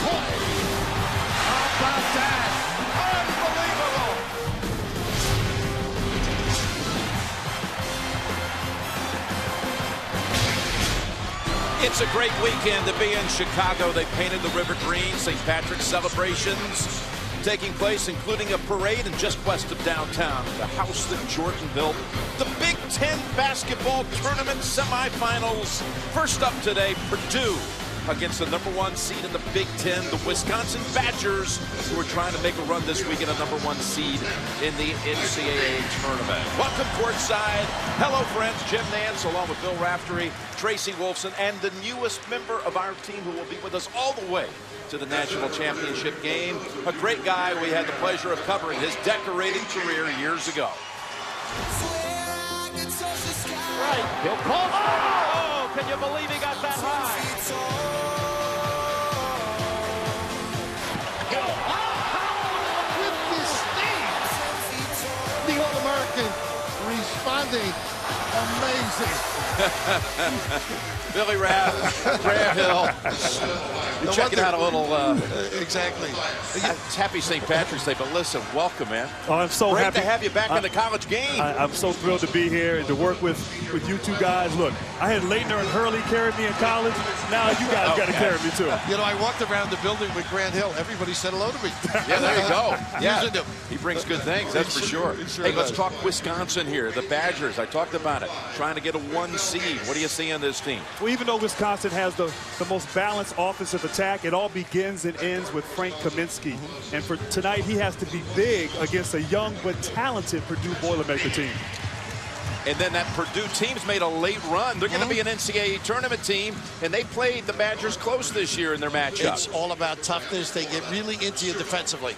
play. How about that? Unbelievable. It's a great weekend to be in Chicago. They painted the river green. St. Patrick's celebrations taking place, including a parade and just west of downtown, the house that Jordan built. The Big Ten basketball tournament semifinals. First up today, Purdue against the #1 seed in the Big Ten, the Wisconsin Badgers, who are trying to make a run this week at a #1 seed in the NCAA tournament. Welcome courtside. Hello, friends. Jim Nance, along with Bill Raftery, Tracy Wolfson, and the newest member of our team who will be with us all the way to the national championship game. A great guy. We had the pleasure of covering his decorating career years ago. Right. He'll call. Oh, can you believe he got that high? The All-American responding amazing. Billy Rath, Graham Hill. You're checking out a little. Exactly. It's happy St. Patrick's Day, but listen, welcome, man. Oh, I'm so Great happy to have you back in the college game. I'm so thrilled to be here and to work with you two guys. Look, I had Leitner and Hurley carry me in college. Now you guys got to carry me too. You know, I walked around the building with Grant Hill. Everybody said hello to me. Yeah, there you go. Yeah, Using him. he brings good things, that's for sure. Hey, let's talk Wisconsin here. The Badgers, I talked about it, trying to get a 1 seed. What do you see in this team? Well, even though Wisconsin has the most balanced offensive attack, it all begins and ends with Frank Kaminsky. And for tonight, he has to be big against a young but talented Purdue Boilermaker team. And then that Purdue team's made a late run. They're going to be an NCAA tournament team, and they played the Badgers close this year in their matchup. It's all about toughness. They get really into you defensively.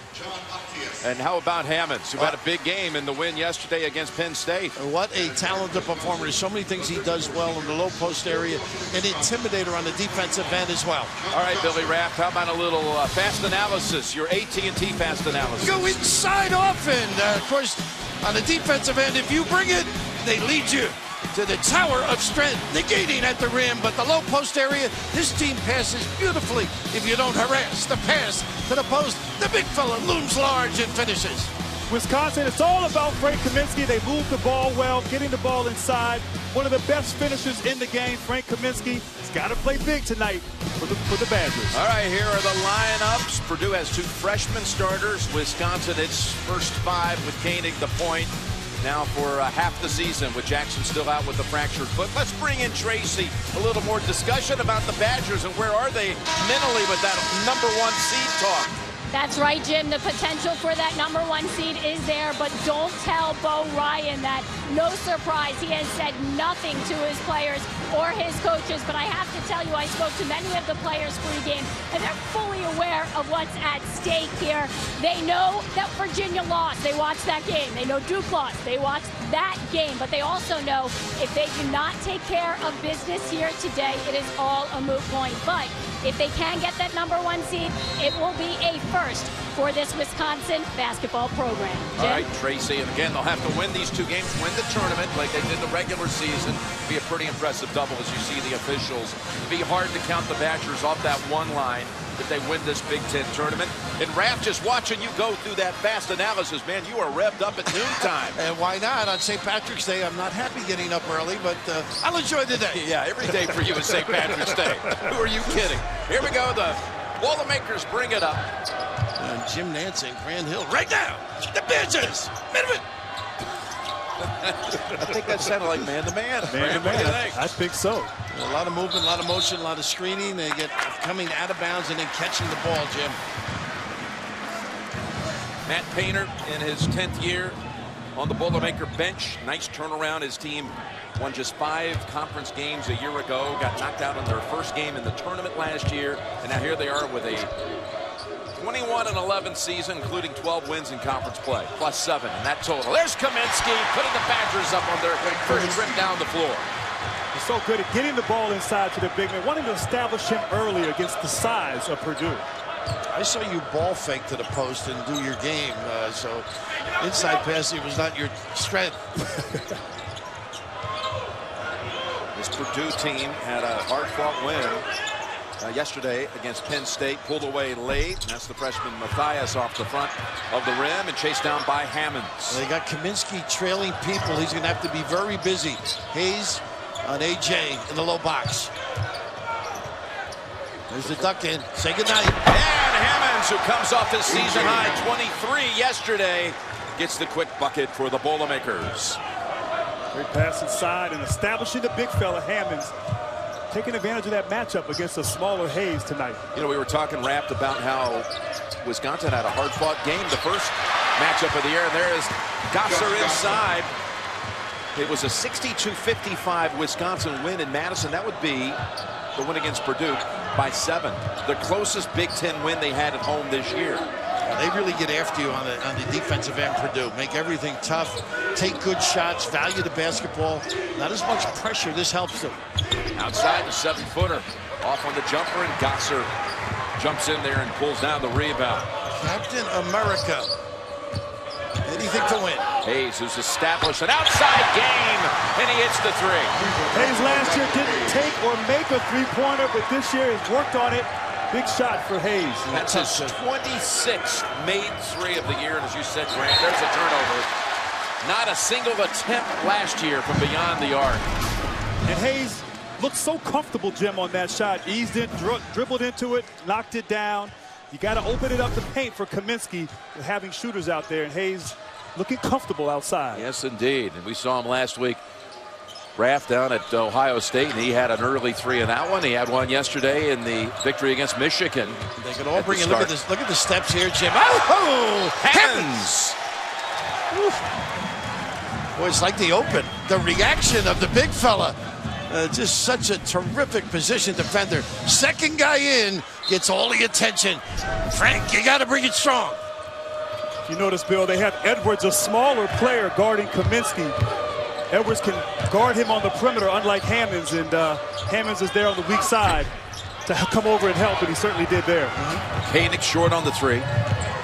And how about Hammonds, who had a big game in the win yesterday against Penn State? What a talented performer. There's so many things he does well in the low post area. An intimidator on the defensive end as well. All right, Billy Raft, how about a little fast analysis, your AT&T fast analysis? Go inside often. Of course, on the defensive end, if you bring it, they lead you to the tower of strength, negating at the rim, but the low post area, this team passes beautifully if you don't harass the pass to the post. The big fella looms large and finishes. Wisconsin, it's all about Frank Kaminsky. They move the ball well, getting the ball inside. One of the best finishers in the game, Frank Kaminsky. He's got to play big tonight for the Badgers. All right, here are the lineups. Purdue has 2 freshman starters. Wisconsin, its first 5 with Koenig the point. Now for half the season with Jackson still out with the fractured foot. Let's bring in Tracy. A little more discussion about the Badgers and where are they mentally with that #1 seed talk. That's right, Jim. The potential for that #1 seed is there, but don't tell Bo Ryan that. No surprise. He has said nothing to his players or his coaches, but I have to tell you, I spoke to many of the players pregame, and they're fully aware of what's at stake here. They know that Virginia lost. They watched that game. They know Duke lost. They watched that game, but they also know if they do not take care of business here today, it is all a moot point. But if they can get that #1 seed, it will be a first for this Wisconsin basketball program. Jim? All right, Tracy, and again, they'll have to win these 2 games, win the tournament like they did the regular season. Be a pretty impressive double as you see the officials. It'd be hard to count the Badgers off that 1 line if they win this Big Ten tournament. And Raph, just watching you go through that fast analysis, man, you are revved up at noontime. And why not? On St. Patrick's Day, I'm not happy getting up early, but I'll enjoy the day. Yeah, every day for you is St. Patrick's Day. Who are you kidding? Here we go. The Boilermakers bring it up. Jim Nance and Grant Hill right now. The Badgers. Minute. I think that sounded like man-to-man. Man-to-man. What do you think? I think so. A lot of movement, a lot of motion, a lot of screening. They get coming out of bounds and then catching the ball, Jim. Matt Painter in his 10th year on the Boilermaker bench. Nice turnaround. His team won just 5 conference games a year ago. Got knocked out in their first game in the tournament last year. And now here they are with a 21-11 season, including 12 wins in conference play, +7 in that total. There's Kaminsky putting the Badgers up on their first trip down the floor. He's so good at getting the ball inside to the big man, wanting to establish him early against the size of Purdue. I saw you ball fake to the post and do your game, so inside passing was not your strength. This Purdue team had a hard-fought win yesterday against Penn State. Pulled away late. That's the freshman Matthias off the front of the rim and chased down by Hammonds. They got Kaminsky trailing people. He's going to have to be very busy. Hayes on AJ in the low box. There's the duck in. Say goodnight. And Hammonds, who comes off his season high 23 yesterday, gets the quick bucket for the Boilermakers. Great pass inside and establishing the big fella Hammonds, taking advantage of that matchup against a smaller Hayes tonight. You know, we were talking, Rapt, about how Wisconsin had a hard-fought game the first matchup of the year. And there is Gasser inside. It was a 62-55 Wisconsin win in Madison. That would be the win against Purdue by 7. The closest Big Ten win they had at home this year. They really get after you on the defensive end, Purdue. Make everything tough, take good shots, value the basketball. Not as much pressure. This helps them. Outside the 7-footer. Off on the jumper, and Gasser jumps in there and pulls down the rebound. Captain America. Anything to win. Hayes, who's established an outside game, and he hits the 3. Hayes last year didn't take or make a three-pointer, but this year has worked on it. Big shot for Hayes. That's his 26th made 3 of the year, and as you said, Grant, there's a turnover. Not a single attempt last year from beyond the arc. And Hayes looked so comfortable, Jim, on that shot. Eased in, dribbled into it, knocked it down. You got to open it up the paint for Kaminsky with having shooters out there, and Hayes looking comfortable outside. Yes, indeed. And we saw him last week, Raft, down at Ohio State, and he had an early 3 in that one. He had one yesterday in the victory against Michigan. They can all bring in. Look at this. Look at the steps here, Jim. Oh, Hammonds! Boy, it's like the open. The reaction of the big fella. Just such a terrific position defender. Second guy in gets all the attention. Frank, you got to bring it strong. You notice, Bill, they have Edwards, a smaller player, guarding Kaminsky. Edwards can guard him on the perimeter, unlike Hammonds, and Hammonds is there on the weak side to come over and help, and he certainly did there. Koenig short on the 3.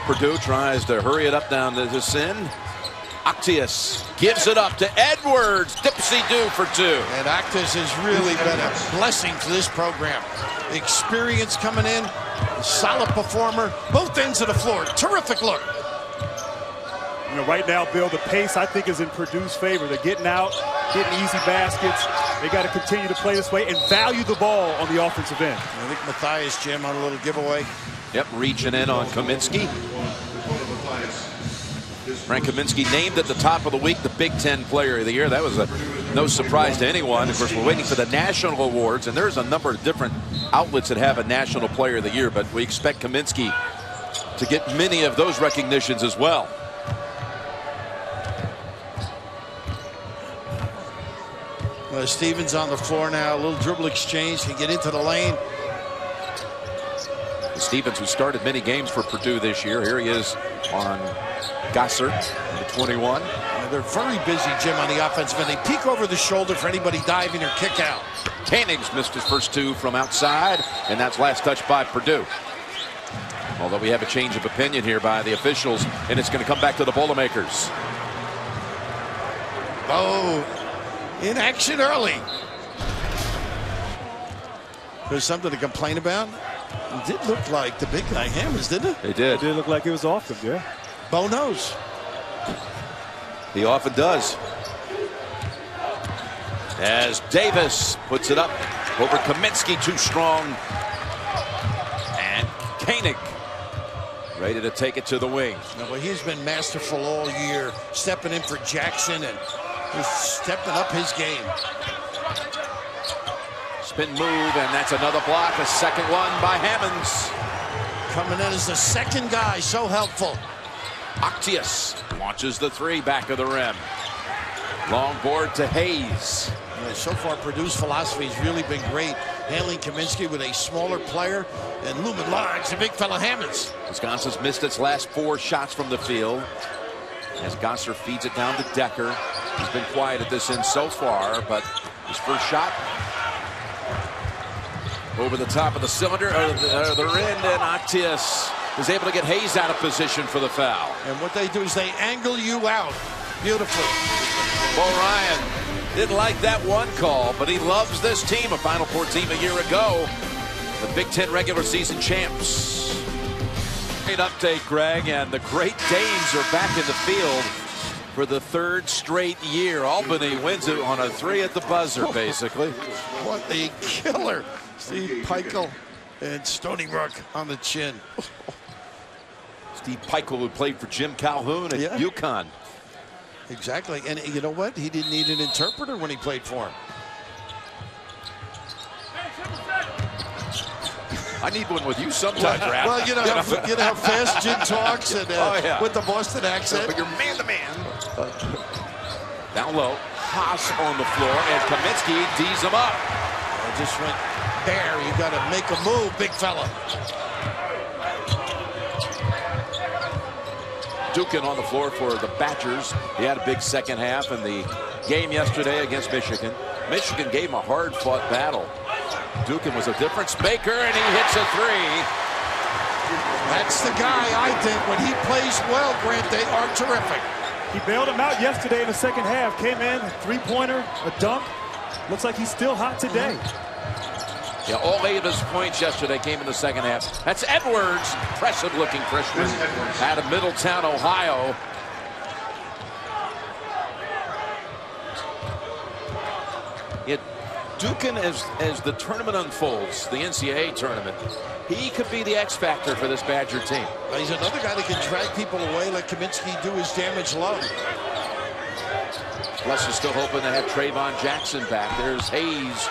Purdue tries to hurry it up down to this end. Octius gives it up to Edwards. Dipsy-do for 2. And Octius has really been a blessing to this program. Experience coming in, a solid performer, both ends of the floor. Terrific look. You know, right now, Bill, the pace, I think, is in Purdue's favor. They're getting out, getting easy baskets. They got to continue to play this way and value the ball on the offensive end. I think Matthias, Jim, on a little giveaway. Yep, reaching in on Kaminsky. Frank Kaminsky named at the top of the week the Big Ten Player of the Year. That was no surprise to anyone. Of course, we're waiting for the national awards, and there's a number of different outlets that have a National Player of the Year, but we expect Kaminsky to get many of those recognitions as well. Stevens on the floor now. A little dribble exchange. Can get into the lane. Stevens, who started many games for Purdue this year, here he is on Gasser, the 21. They're very busy, Jim, on the offensive end. They peek over the shoulder for anybody diving or kick out. Koenig's missed his first 2 from outside, and that's last touch by Purdue. Although we have a change of opinion here by the officials, and it's going to come back to the Boilermakers. Oh, in action early. There's something to complain about. It did look like the big guy Hammonds, didn't it? They did. It did look like it was off him, yeah. Bo knows. He often does. As Davis puts it up over Kaminsky, too strong. And Koenig ready to take it to the wing. No, but he's been masterful all year, stepping in for Jackson and just stepping up his game. Spin move, and that's another block. A second one by Hammonds. Coming in as the second guy, so helpful. Octius launches the 3 back of the rim. Long board to Hayes. So far, Purdue's philosophy has really been great. Handling Kaminsky with a smaller player and looming large, the big fella Hammonds. Wisconsin's missed its last 4 shots from the field as Gasser feeds it down to Decker. He's been quiet at this end so far, but his first shot over the top of the cylinder, or the end, and Octius is able to get Hayes out of position for the foul. And what they do is they angle you out beautifully. Bo Ryan didn't like that one call, but he loves this team, a Final Four team a year ago. The Big Ten regular season champs. Great update, Greg, and the Great Danes are back in the field for the third straight year. Albany wins it on a 3 at the buzzer, basically. What a killer. Steve Peichel and Stony Brook on the chin. Steve Peichel, who played for Jim Calhoun at UConn. Exactly. And you know what? He didn't need an interpreter when he played for him. I need one with you sometimes, Rap. Well, you know how fast Jim talks and with the Boston accent. But you're man-to-man. Down low. Haas on the floor, and Kaminsky D's him up. Just went there. You got to make a move, big fella. Dukin on the floor for the Badgers. He had a big second half in the game yesterday against Michigan. Michigan gave him a hard-fought battle. Dukin was a difference maker, and he hits a 3. That's the guy, I think, when he plays well, Grant, they are terrific. He bailed him out yesterday in the second half. Came in, a three-pointer, a dunk. Looks like he's still hot today. Yeah, all 8 of his points yesterday came in the second half. That's Edwards, impressive-looking freshman out of Middletown, Ohio. Dukin, as the tournament unfolds, the NCAA tournament, he could be the X factor for this Badger team. He's another guy that can drag people away, let Kaminsky do his damage low. Les is still hoping to have Trayvon Jackson back. There's Hayes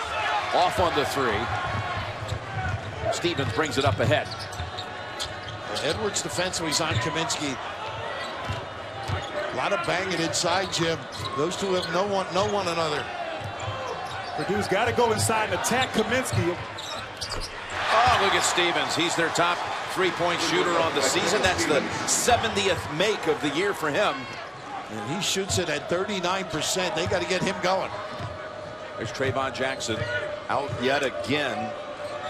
off on the 3. Stevens brings it up ahead. Edwards defensively is on Kaminsky. A lot of banging inside, Jim. Those two have know one another. Purdue's got to go inside and attack Kaminsky. Oh, look at Stevens. He's their top three-point shooter on the season. That's the 70th make of the year for him. And he shoots it at 39%. They got to get him going. There's Trayvon Jackson out yet again.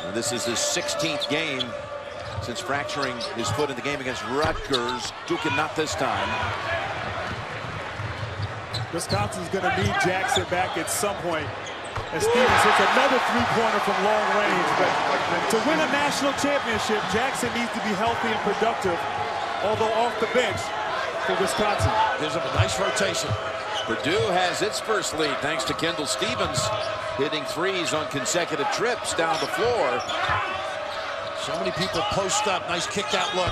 And this is his 16th game since fracturing his foot in the game against Rutgers. Dukin not this time. Wisconsin's going to need Jackson back at some point. And Stevens hits another three-pointer from long range. But to win a national championship, Jackson needs to be healthy and productive, although off the bench for Wisconsin. Gives him a nice rotation. Purdue has its first lead thanks to Kendall Stevens hitting 3s on consecutive trips down the floor. So many people post up. Nice kick-out look.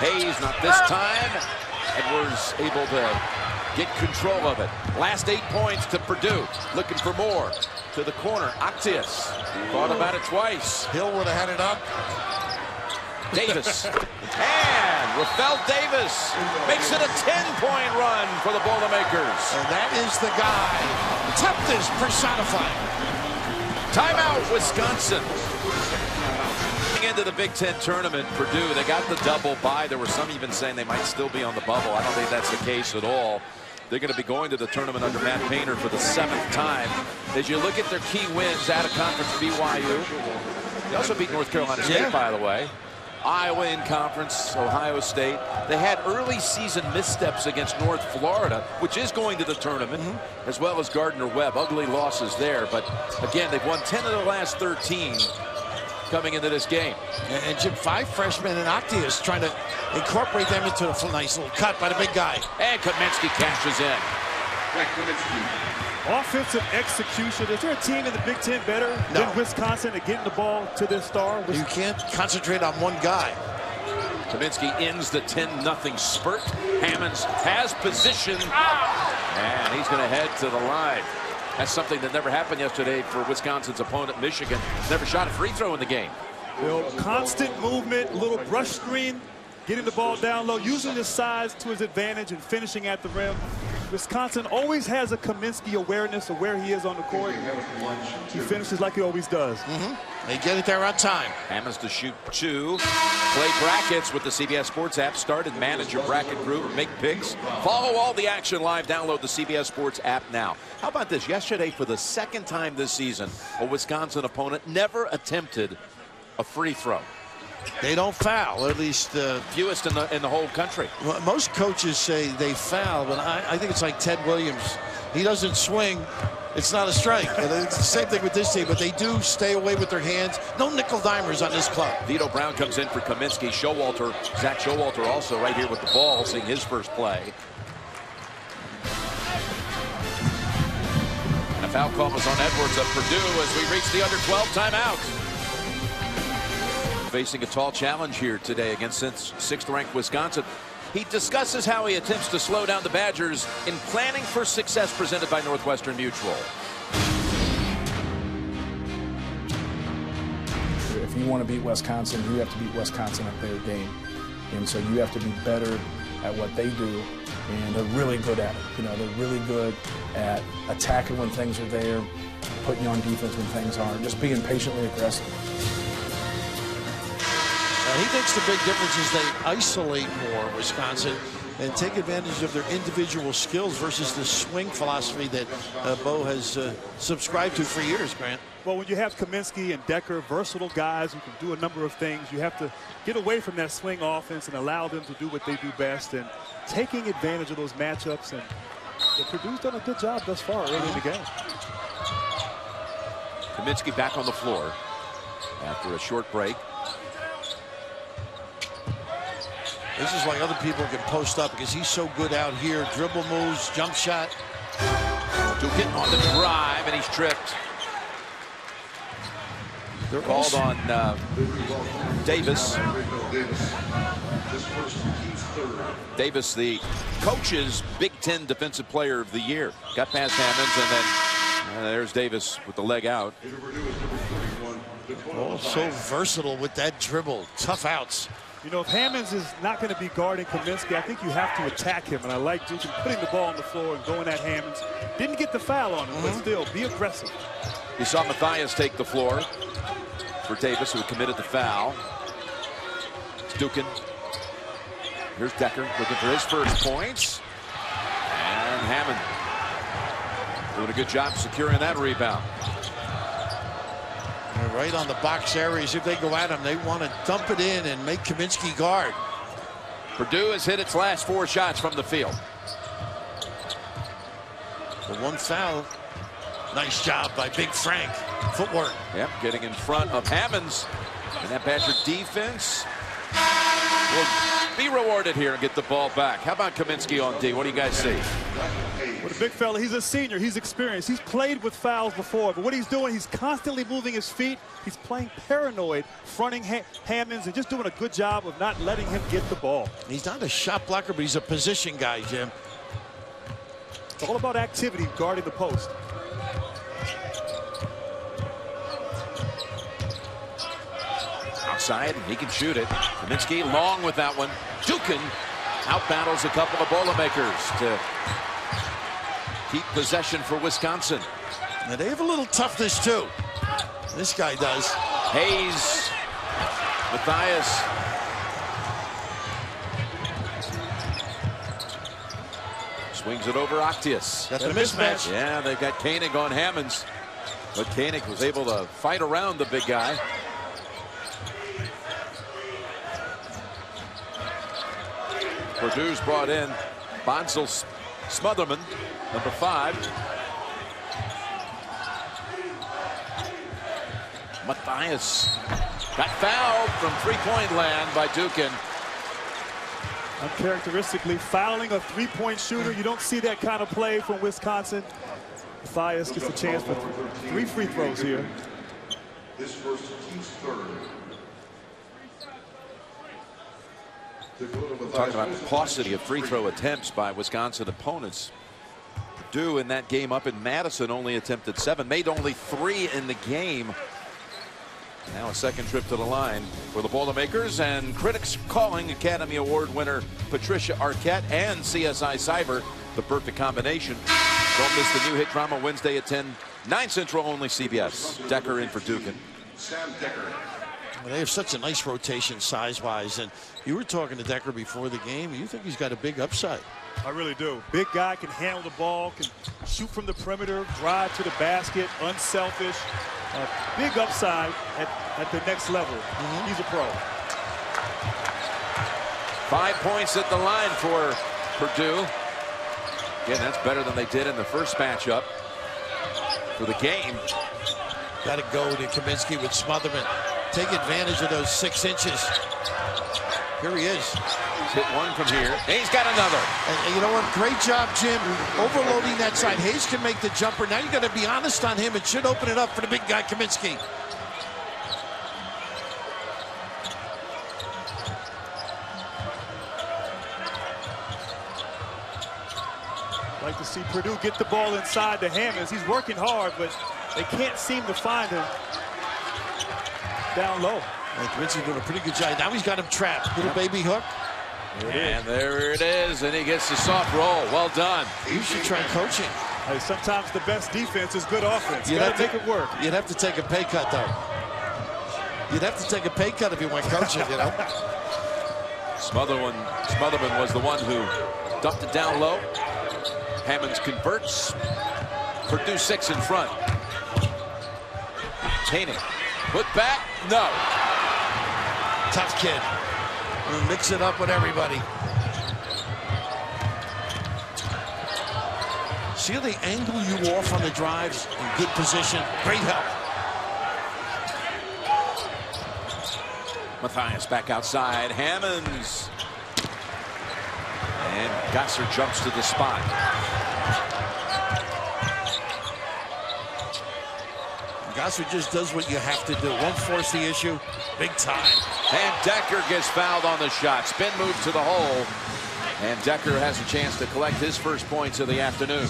Hayes not this time. Edwards able to get control of it. Last 8 points to Purdue. Looking for more. To the corner. Actius thought about it twice. Hill would have had it up. Davis. And Rafael Davis makes it a 10-point run for the Boilermakers. And that is the guy. Toughness personified. Timeout, Wisconsin. Into the Big Ten tournament, Purdue, they got the double bye. There were some even saying they might still be on the bubble. I don't think that's the case at all. They're going to be going to the tournament under Matt Painter for the 7th time. As you look at their key wins out of conference, BYU. They also beat North Carolina State, by the way. Iowa in conference, Ohio State. They had early season missteps against North Florida, which is going to the tournament, as well as Gardner-Webb. Ugly losses there, but again, they've won 10 of their last 13 coming into this game. And Jim, 5 freshmen and Actius trying to incorporate them into a nice little cut by the big guy. And Kaminsky cashes in. Offensive execution. Is there a team in the Big Ten better than Wisconsin at getting the ball to their star? You can't concentrate on one guy. Kaminsky ends the 10-0 spurt. Hammonds has position. And he's going to head to the line. That's something that never happened yesterday for Wisconsin's opponent, Michigan. Never shot a free throw in the game. Constant movement, little brush screen, getting the ball down low, using his size to his advantage and finishing at the rim. Wisconsin always has a Kaminsky awareness of where he is on the court. He finishes like he always does. They get it there on time. Hammonds to shoot 2. Play brackets with the CBS Sports app. Start and manage your bracket group. Make picks. Follow all the action live. Download the CBS Sports app now. How about this? Yesterday, for the second time this season, a Wisconsin opponent never attempted a free throw. They don't foul, at least fewest in the whole country. Well, most coaches say they foul, but I think it's like Ted Williams he doesn't swing, it's not a strike. And it's the same thing with this team, but they do stay away with their hands. No nickel-dimers on this club. Vito Brown comes in for Kaminsky. Zach Showalter also right here with the ball, seeing his first play. And a foul call was on Edwards of Purdue as we reach the under 12 timeout. Facing a tall challenge here today against 6th-ranked Wisconsin. He discusses how he attempts to slow down the Badgers in planning for success presented by Northwestern Mutual. If you want to beat Wisconsin, you have to beat Wisconsin at their game. And so you have to be better at what they do, and they're really good at it. You know, they're really good at attacking when things are there, putting you on defense when things aren't, just being patiently aggressive. He thinks the big difference is they isolate more, Wisconsin, and take advantage of their individual skills versus the swing philosophy that Bo has subscribed to for years, Grant. Well, when you have Kaminsky and Decker, versatile guys who can do a number of things, you have to get away from that swing offense and allow them to do what they do best, and taking advantage of those matchups. And Purdue's done a good job thus far early in the game. Kaminsky back on the floor after a short break. This is why other people can post up, because he's so good out here. Dribble moves, jump shot. Dukin on the drive, and he's tripped. They're called on Davis. Davis, the coach's Big Ten Defensive Player of the Year. Got past Hammonds, and then there's Davis with the leg out. Oh, so versatile with that dribble. Tough outs. You know, if Hammonds is not going to be guarding Kaminsky, I think you have to attack him. And I like Dukin putting the ball on the floor and going at Hammonds. Didn't get the foul on him, but still, be aggressive. You saw Matthias take the floor for Davis, who committed the foul. It's Dukin. Here's Decker looking for his first points. And Hammond doing a good job securing that rebound. They're right on the box areas. If they go at him, they want to dump it in and make Kaminsky guard. Purdue has hit its last 4 shots from the field. The one foul. Nice job by Big Frank. Footwork. Yep, getting in front of Hammonds. And that Badger defense will be rewarded here and get the ball back. How about Kaminsky on D? What do you guys see? Well, the big fella, he's a senior. He's experienced. He's played with fouls before. But what he's doing, he's constantly moving his feet. He's playing paranoid, fronting Hammonds, and just doing a good job of not letting him get the ball. He's not a shot blocker, but he's a position guy, Jim. It's all about activity guarding the post. Outside, he can shoot it. Kaminsky long with that one. Dukin out-battles a couple of Boilermakers to keep possession for Wisconsin. Now they have a little toughness too. This guy does. Hayes, Matthias. Swings it over Octius. That's a mismatch. Yeah, they've got Koenig on Hammonds. But Koenig was able to fight around the big guy. Purdue's brought in Bonsall Smotherman, number 5. Matthias got fouled from three-point land by Dukin. Uncharacteristically fouling a three-point shooter. You don't see that kind of play from Wisconsin. Matthias gets a chance for 3 free throws here. This first team's third. Talking about the paucity of free throw attempts by Wisconsin opponents. Purdue in that game up in Madison only attempted 7, made only 3 in the game. Now a second trip to the line for the Boilermakers, and critics calling Academy Award winner Patricia Arquette and CSI Cyber the perfect combination. Don't miss the new hit drama Wednesday at 10, 9 Central, only CBS. Decker in for Dukin. Sam Decker. They have such a nice rotation size-wise, and you were talking to Decker before the game. You think he's got a big upside? I really do. Big guy, can handle the ball, can shoot from the perimeter, drive to the basket, unselfish. Big upside at the next level. He's a pro. 5 points at the line for Purdue. Again, that's better than they did in the first matchup for the game. Got to go to Kaminsky with Smotherman. Take advantage of those 6 inches. Here he is. He's hit one from here. And he's got another. And you know what? Great job, Jim. Overloading that side. Hayes can make the jumper. Now you got to be honest on him. It should open it up for the big guy, Kaminsky. Like to see Purdue get the ball inside to Hammonds. He's working hard, but they can't seem to find him down low. And Kaminsky's doing a pretty good job. Now he's got him trapped. Little baby hook. And there it is, and he gets the soft roll. Well done. You should try coaching. Hey, sometimes the best defense is good offense. You got to make it work. You'd have to take a pay cut, though. You'd have to take a pay cut if you went coaching, you know. Smotherman was the one who dumped it down low. Hammonds converts. Purdue 6 in front. Taney. Put back. No. Tough kid. We'll mix it up with everybody. See how they angle you off on the drives in good position. Great help. Matthias back outside. Hammonds. And Gasser jumps to the spot. Gasser just does what you have to do. Won't force the issue. Big time. And Decker gets fouled on the shot. Spin move to the hole. And Decker has a chance to collect his first points of the afternoon.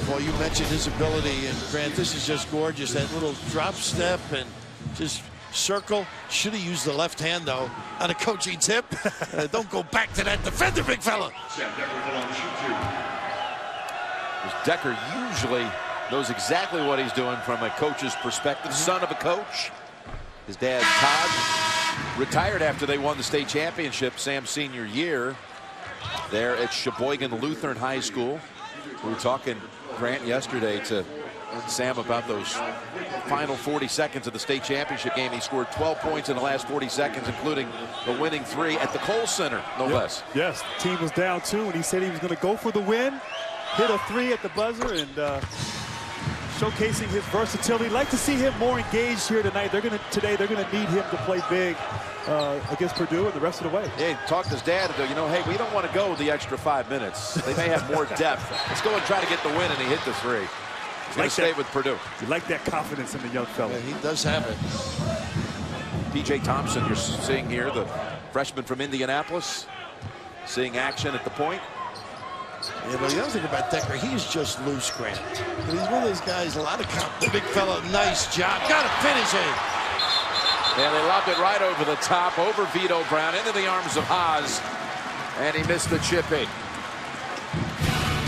Boy, you mentioned his ability. And Grant, this is just gorgeous. That little drop step and just circle. Should have used the left hand, though, on a coaching tip. Don't go back to that defender, big fella. Decker usually knows exactly what he's doing from a coach's perspective. Son of a coach. His dad, Todd, retired after they won the state championship Sam's senior year there at Sheboygan Lutheran High School. We were talking, Grant, yesterday to Sam about those final 40 seconds of the state championship game. He scored 12 points in the last 40 seconds, including the winning 3 at the Kohl Center, no less. Yes, the team was down 2, and he said he was going to go for the win, hit a 3 at the buzzer, and showcasing his versatility. Like to see him more engaged here tonight. They're going to need him to play big against Purdue and the rest of the way. Yeah, he talked to his dad and go, you know, hey, we don't want to go the extra 5 minutes. They may have more depth. Let's go and try to get the win, and he hit the 3. He's going to stay with Purdue. You like that confidence in the young fella. Yeah, he does have it. P.J. Thompson, you're seeing here, the freshman from Indianapolis, seeing action at the point. Yeah, but the other thing about Decker, he's just loose, Grant. He's one of those guys, a lot of confidence. Big fella, nice job. Got to finish it. And they lobbed it right over the top, over Vito Brown, into the arms of Haas. And he missed the chippy.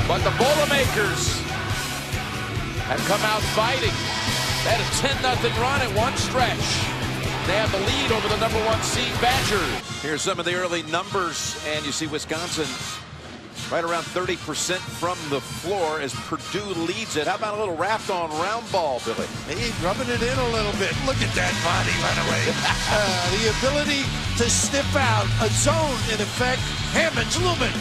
But the Boilermakers have come out fighting. They had a 10-0 run at one stretch. They have the lead over the #1 seed Badgers. Here's some of the early numbers, and you see Wisconsin right around 30% from the floor as Purdue leads it. How about a little wrapped on round ball, Billy? He's rubbing it in a little bit. Look at that body, by the way. The ability to sniff out a zone, in effect. Hammonds, Lumen,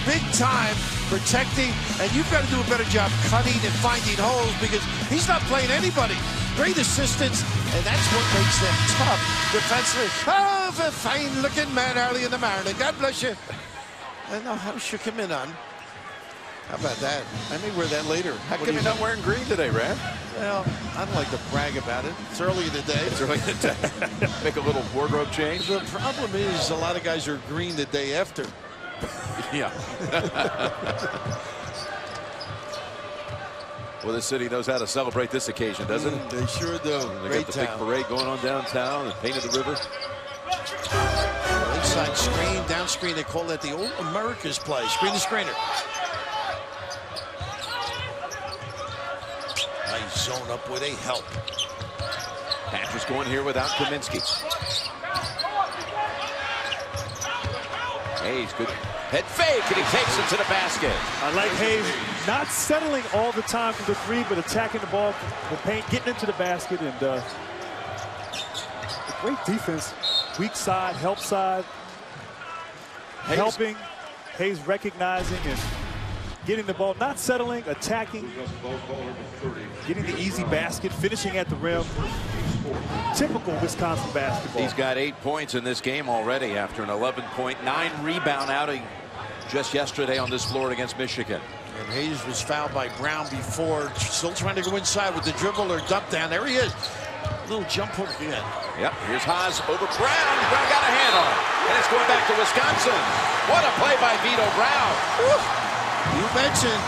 big time protecting, and you've got to do a better job cutting and finding holes because he's not playing anybody. Great assistance, and that's what makes them tough defensively. Oh, a fine-looking man early in the morning. God bless you. I know how to shook him in on. How about that? I may wear that later. How come you're not wearing green today, Rad? Well, I don't like to brag about it. It's early in the day. It's early in the day. Make a little wardrobe change. The problem is a lot of guys are green the day after. Yeah. Well, the city knows how to celebrate this occasion, doesn't it? They sure do. They Great got the big parade going on downtown and painted the river. Inside screen, down screen. They call that the old Americas play. Screen to screener. Nice zone up where they help. Panthers going here without Kaminsky. Hayes, good head fake, and he takes it to the basket. I like Hayes not settling all the time for the 3, but attacking the ball from the paint, getting into the basket, and great defense. Weak side, help side, Hayes helping. Hayes recognizing and getting the ball, not settling, attacking, getting the easy basket, finishing at the rim. Typical Wisconsin basketball. He's got 8 points in this game already after an 11-point, 9-rebound outing just yesterday on this floor against Michigan. And Hayes was fouled by Brown before, still trying to go inside with the dribble or dump down. There he is. Little jump hook again. Yep, here's Haas over Brown. Brown got a hand on it. And it's going back to Wisconsin. What a play by Vito Brown. Woo. You mentioned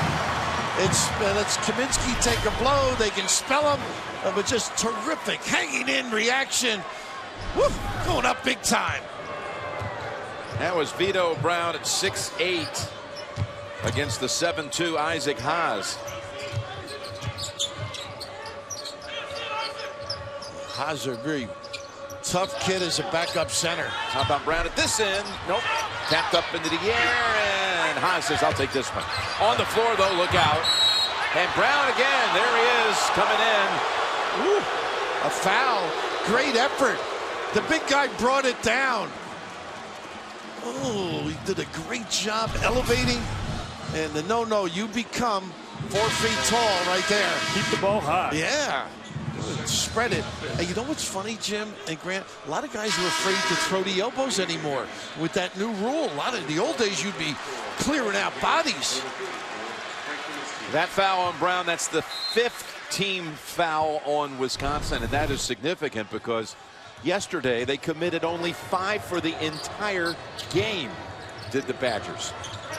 it's Kaminsky take a blow. They can spell him, but just terrific hanging in reaction. Woo. Going up big time. That was Vito Brown at 6'8" against the 7'2" Isaac Haas. Haas agree. Tough kid as a backup center. How about Brown at this end? Nope. Tapped up into the air, and Haas says, I'll take this one. On the floor, though, look out. And Brown again. There he is, coming in. Ooh, a foul. Great effort. The big guy brought it down. Oh, he did a great job elevating. And the no, you become 4 feet tall right there. Keep the ball high. Yeah. Spread it. And you know what's funny, Jim and Grant? A lot of guys are afraid to throw the elbows anymore with that new rule. A lot of the old days, you'd be clearing out bodies. That foul on Brown, that's the 5th team foul on Wisconsin, and that is significant because yesterday they committed only 5 for the entire game, did the Badgers.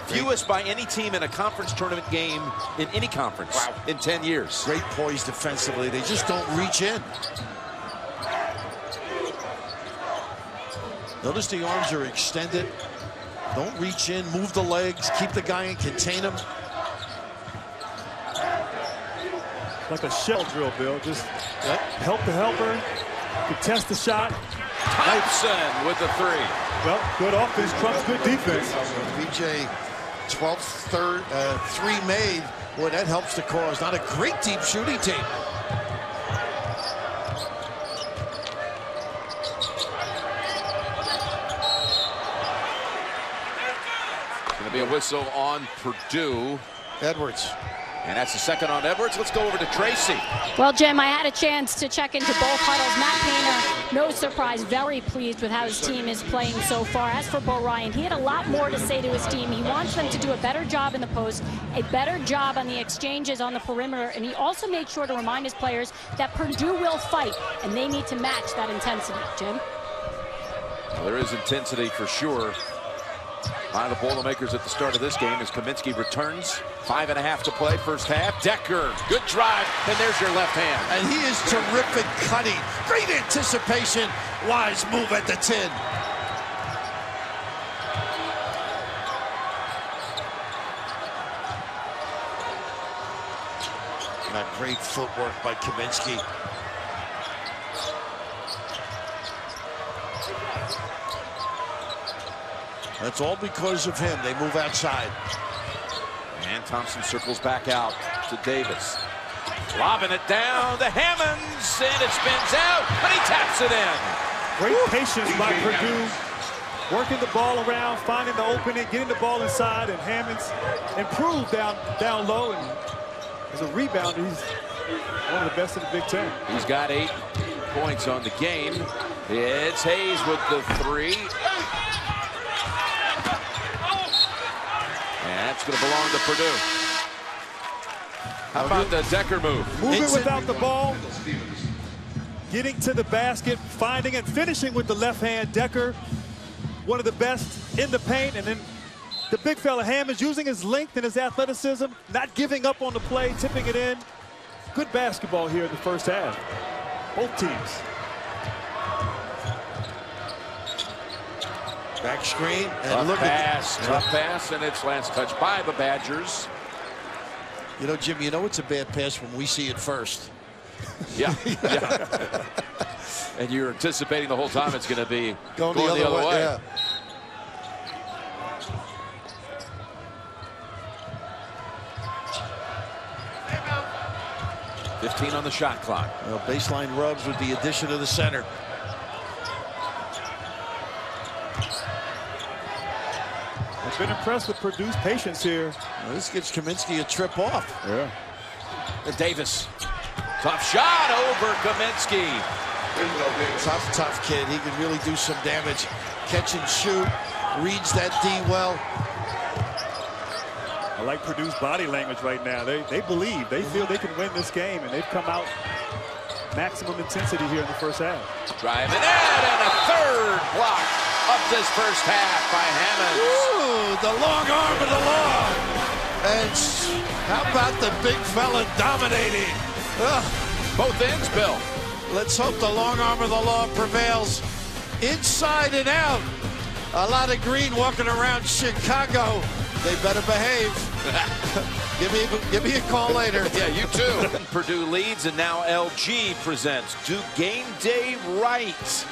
Fewest by any team in a conference tournament game in any conference in 10 years. Great poise defensively. They just don't reach in. Notice the arms are extended. Don't reach in, move the legs, keep the guy in, contain him. Like a shell drill, Bill. Just help the helper, contest the shot. Thompson with the 3. Well, good offense trumps good defense. BJ, 12th, 3 made. Boy, that helps the cause. Not a great deep shooting team. Going to be a whistle on Purdue. Edwards. And that's the second on Edwards. Let's go over to Tracy. Well, Jim, I had a chance to check into both huddles. Matt Painter, no surprise, very pleased with how his team is playing so far. As for Bo Ryan, he had a lot more to say to his team. He wants them to do a better job in the post, a better job on the exchanges on the perimeter, and he also made sure to remind his players that Purdue will fight, and they need to match that intensity. Jim? Well, there is intensity for sure by the Boilermakers at the start of this game as Kaminsky returns. 5.5 to play, first half. Decker, good drive, and there's your left hand. And he is terrific cutting. Great anticipation. Wise move at the 10. That great footwork by Kaminsky. That's all because of him. They move outside. And Thompson circles back out to Davis. Lobbing it down to Hammonds, and it spins out, but he taps it in. Great patience by Purdue. Working the ball around, finding the opening, getting the ball inside, and Hammonds improved down low. And as a rebounder, he's one of the best in the Big Ten. He's got 8 points on the game. It's Hayes with the 3. And that's going to belong to Purdue. How about the Decker move? Moving without the ball, getting to the basket, finding and finishing with the left hand. Decker, one of the best in the paint. And then the big fella Hammonds using his length and his athleticism, not giving up on the play, tipping it in. Good basketball here in the first half. Both teams. Back screen, and Tough look pass, at tough pass, and it's last touch by the Badgers. You know, Jim, you know it's a bad pass when we see it first. Yeah, yeah. And you're anticipating the whole time it's going to be going the other way. Yeah. 15 on the shot clock. Well, baseline rubs with the addition of the center. I've been impressed with Purdue's patience here. Well, this gives Kaminsky a trip off. Yeah. Davis. Tough shot over Kaminsky. Tough kid. He can really do some damage. Catch and shoot. Reads that D well. I like Purdue's body language right now. They believe. They feel they can win this game, and they've come out maximum intensity here in the first half. Driving in, and a third block of this first half by Hammonds. Ooh, the long arm of the law. And how about the big fella dominating? Both ends, Bill. Let's hope the long arm of the law prevails inside and out. A lot of green walking around Chicago. They better behave. give me a call later. Yeah, you too. Purdue leads, and now LG presents Do Game Day Right.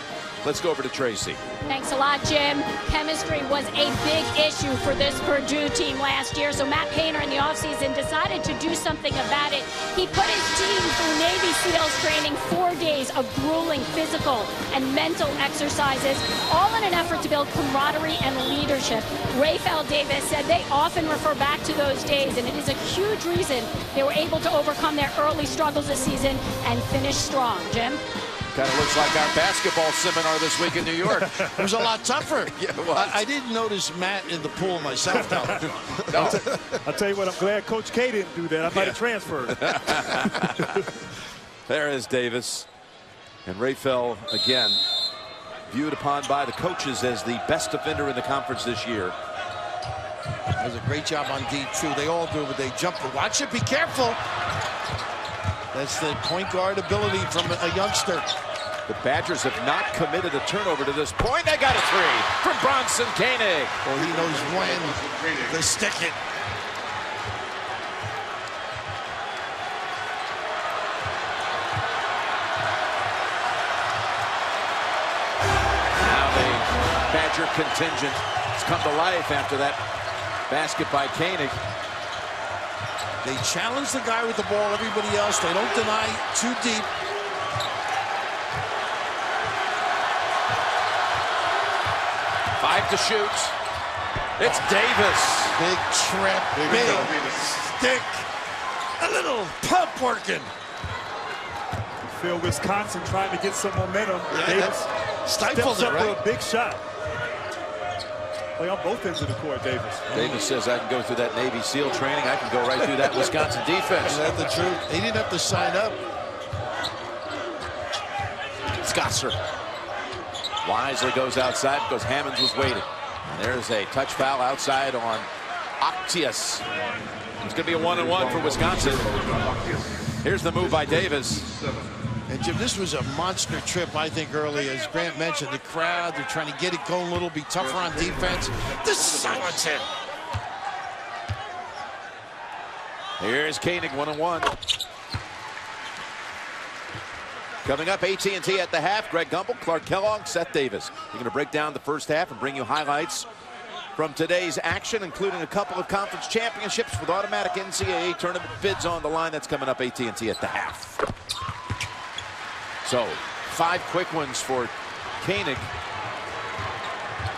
Let's go over to Tracy. Thanks a lot, Jim. Chemistry was a big issue for this Purdue team last year, so Matt Painter in the offseason decided to do something about it. He put his team through Navy SEALs training 4 days of grueling physical and mental exercises, all in an effort to build camaraderie and leadership. Raphael Davis said they often refer back to those days, and it is a huge reason they were able to overcome their early struggles this season and finish strong. Jim? Kind of looks like our basketball seminar this week in New York. It was a lot tougher. Yeah, it was. I didn't notice Matt in the pool myself, though. No. I'll tell you what, I'm glad Coach K didn't do that. I might have transferred. There is Davis. And Raphael, again, viewed upon by the coaches as the best defender in the conference this year. Does a great job on D, too. They all do, but they jump. Watch it. Be careful. That's the point guard ability from a youngster. The Badgers have not committed a turnover to this point. They got a three from Bronson Koenig. Well, he knows when to stick it. Now the Badger contingent has come to life after that basket by Koenig. They challenge the guy with the ball, everybody else. They don't deny too deep. Five to shoot. It's Davis. Big trip, big stick. A little pump working. Feel Wisconsin trying to get some momentum. Yeah, Davis stifled steps it, up right? for a big shot. Play on both ends of the court, Davis. Davis says, I can go through that Navy SEAL training. I can go right through that Wisconsin defense. Is that the truth? He didn't have to sign up. Scotzer wisely goes outside because Hammonds was waiting. And there's a touch foul outside on Octius. It's going to be a 1-and-1 for Wisconsin. Here's the move by Davis. And Jim, this was a monster trip, I think, early. As Grant mentioned, the crowd, they're trying to get it going a little, be tougher on defense. This silence it. Here's Koenig, 1-and-1. Coming up, AT&T at the half. Greg Gumbel, Clark Kellogg, Seth Davis. We're going to break down the first half and bring you highlights from today's action, including a couple of conference championships with automatic NCAA tournament bids on the line. That's coming up, AT&T at the half. So, 5 quick ones for Koenig.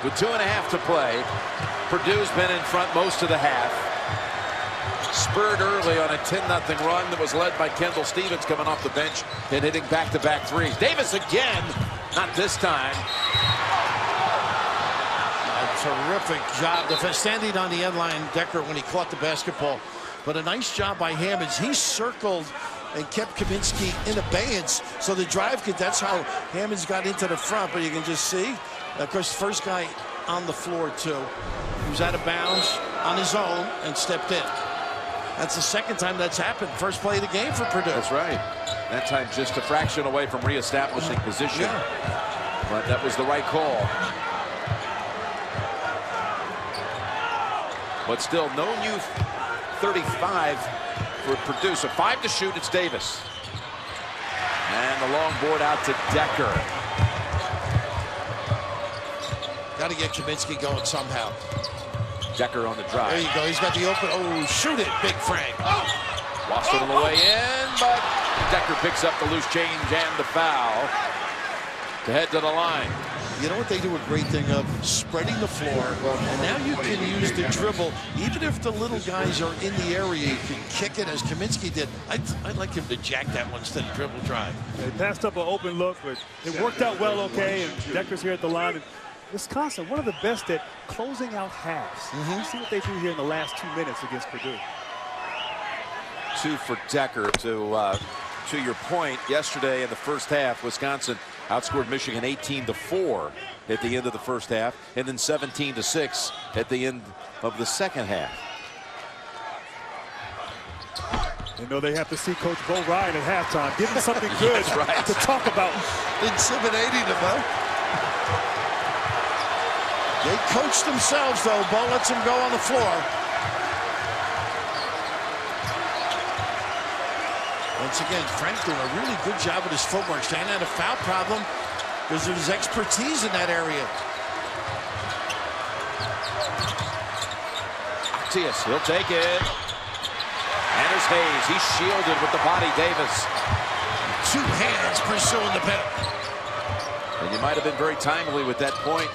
With 2.5 to play, Purdue's been in front most of the half. Spurred early on a 10-0 run that was led by Kendall Stevens coming off the bench and hitting back-to-back threes. Davis again, not this time. A terrific job. Standing on the end line, Decker, when he caught the basketball. But a nice job by Hammonds. He circled and kept Kaminsky in abeyance. So the drive kid, that's how Hammonds got into the front. But you can just see, of course, first guy on the floor, too. He was out of bounds on his own and stepped in. That's the second time that's happened. First play of the game for Purdue. That's right. That time just a fraction away from reestablishing position. Yeah. But that was the right call. But still, no new 35 for Purdue. So 5 to shoot, it's Davis. And the long board out to Decker. Got to get Kaminsky going somehow. Decker on the drive. There you go. He's got the open. Oh, shoot it, Big Frank. Lost it on the way in, but Decker picks up the loose change and the foul to head to the line. You know what they do a great thing of? Spreading the floor. And now you can use the dribble. Even if the little guys are in the area, you can kick it as Kaminsky did. I'd like him to jack that one instead of dribble drive. They passed up an open look, but it worked out well okay. And Decker's here at the line. And Wisconsin, one of the best at closing out halves. See what they do here in the last 2 minutes against Purdue. 2 for Decker. To your point, yesterday in the first half, Wisconsin outscored Michigan 18-4 at the end of the first half, and then 17-6 at the end of the second half. You know they have to see Coach Bo Ryan at halftime. Give him something good to talk about. Intimidating them, huh? They coach themselves, though. Bo lets them go on the floor. Once again, Frank doing a really good job with his footwork. Staying out of foul problem because of his expertise in that area. Matias, he'll take it. And there's Hayes. He's shielded with the body. Davis. 2 hands pursuing the pin. And you might have been very timely with that point,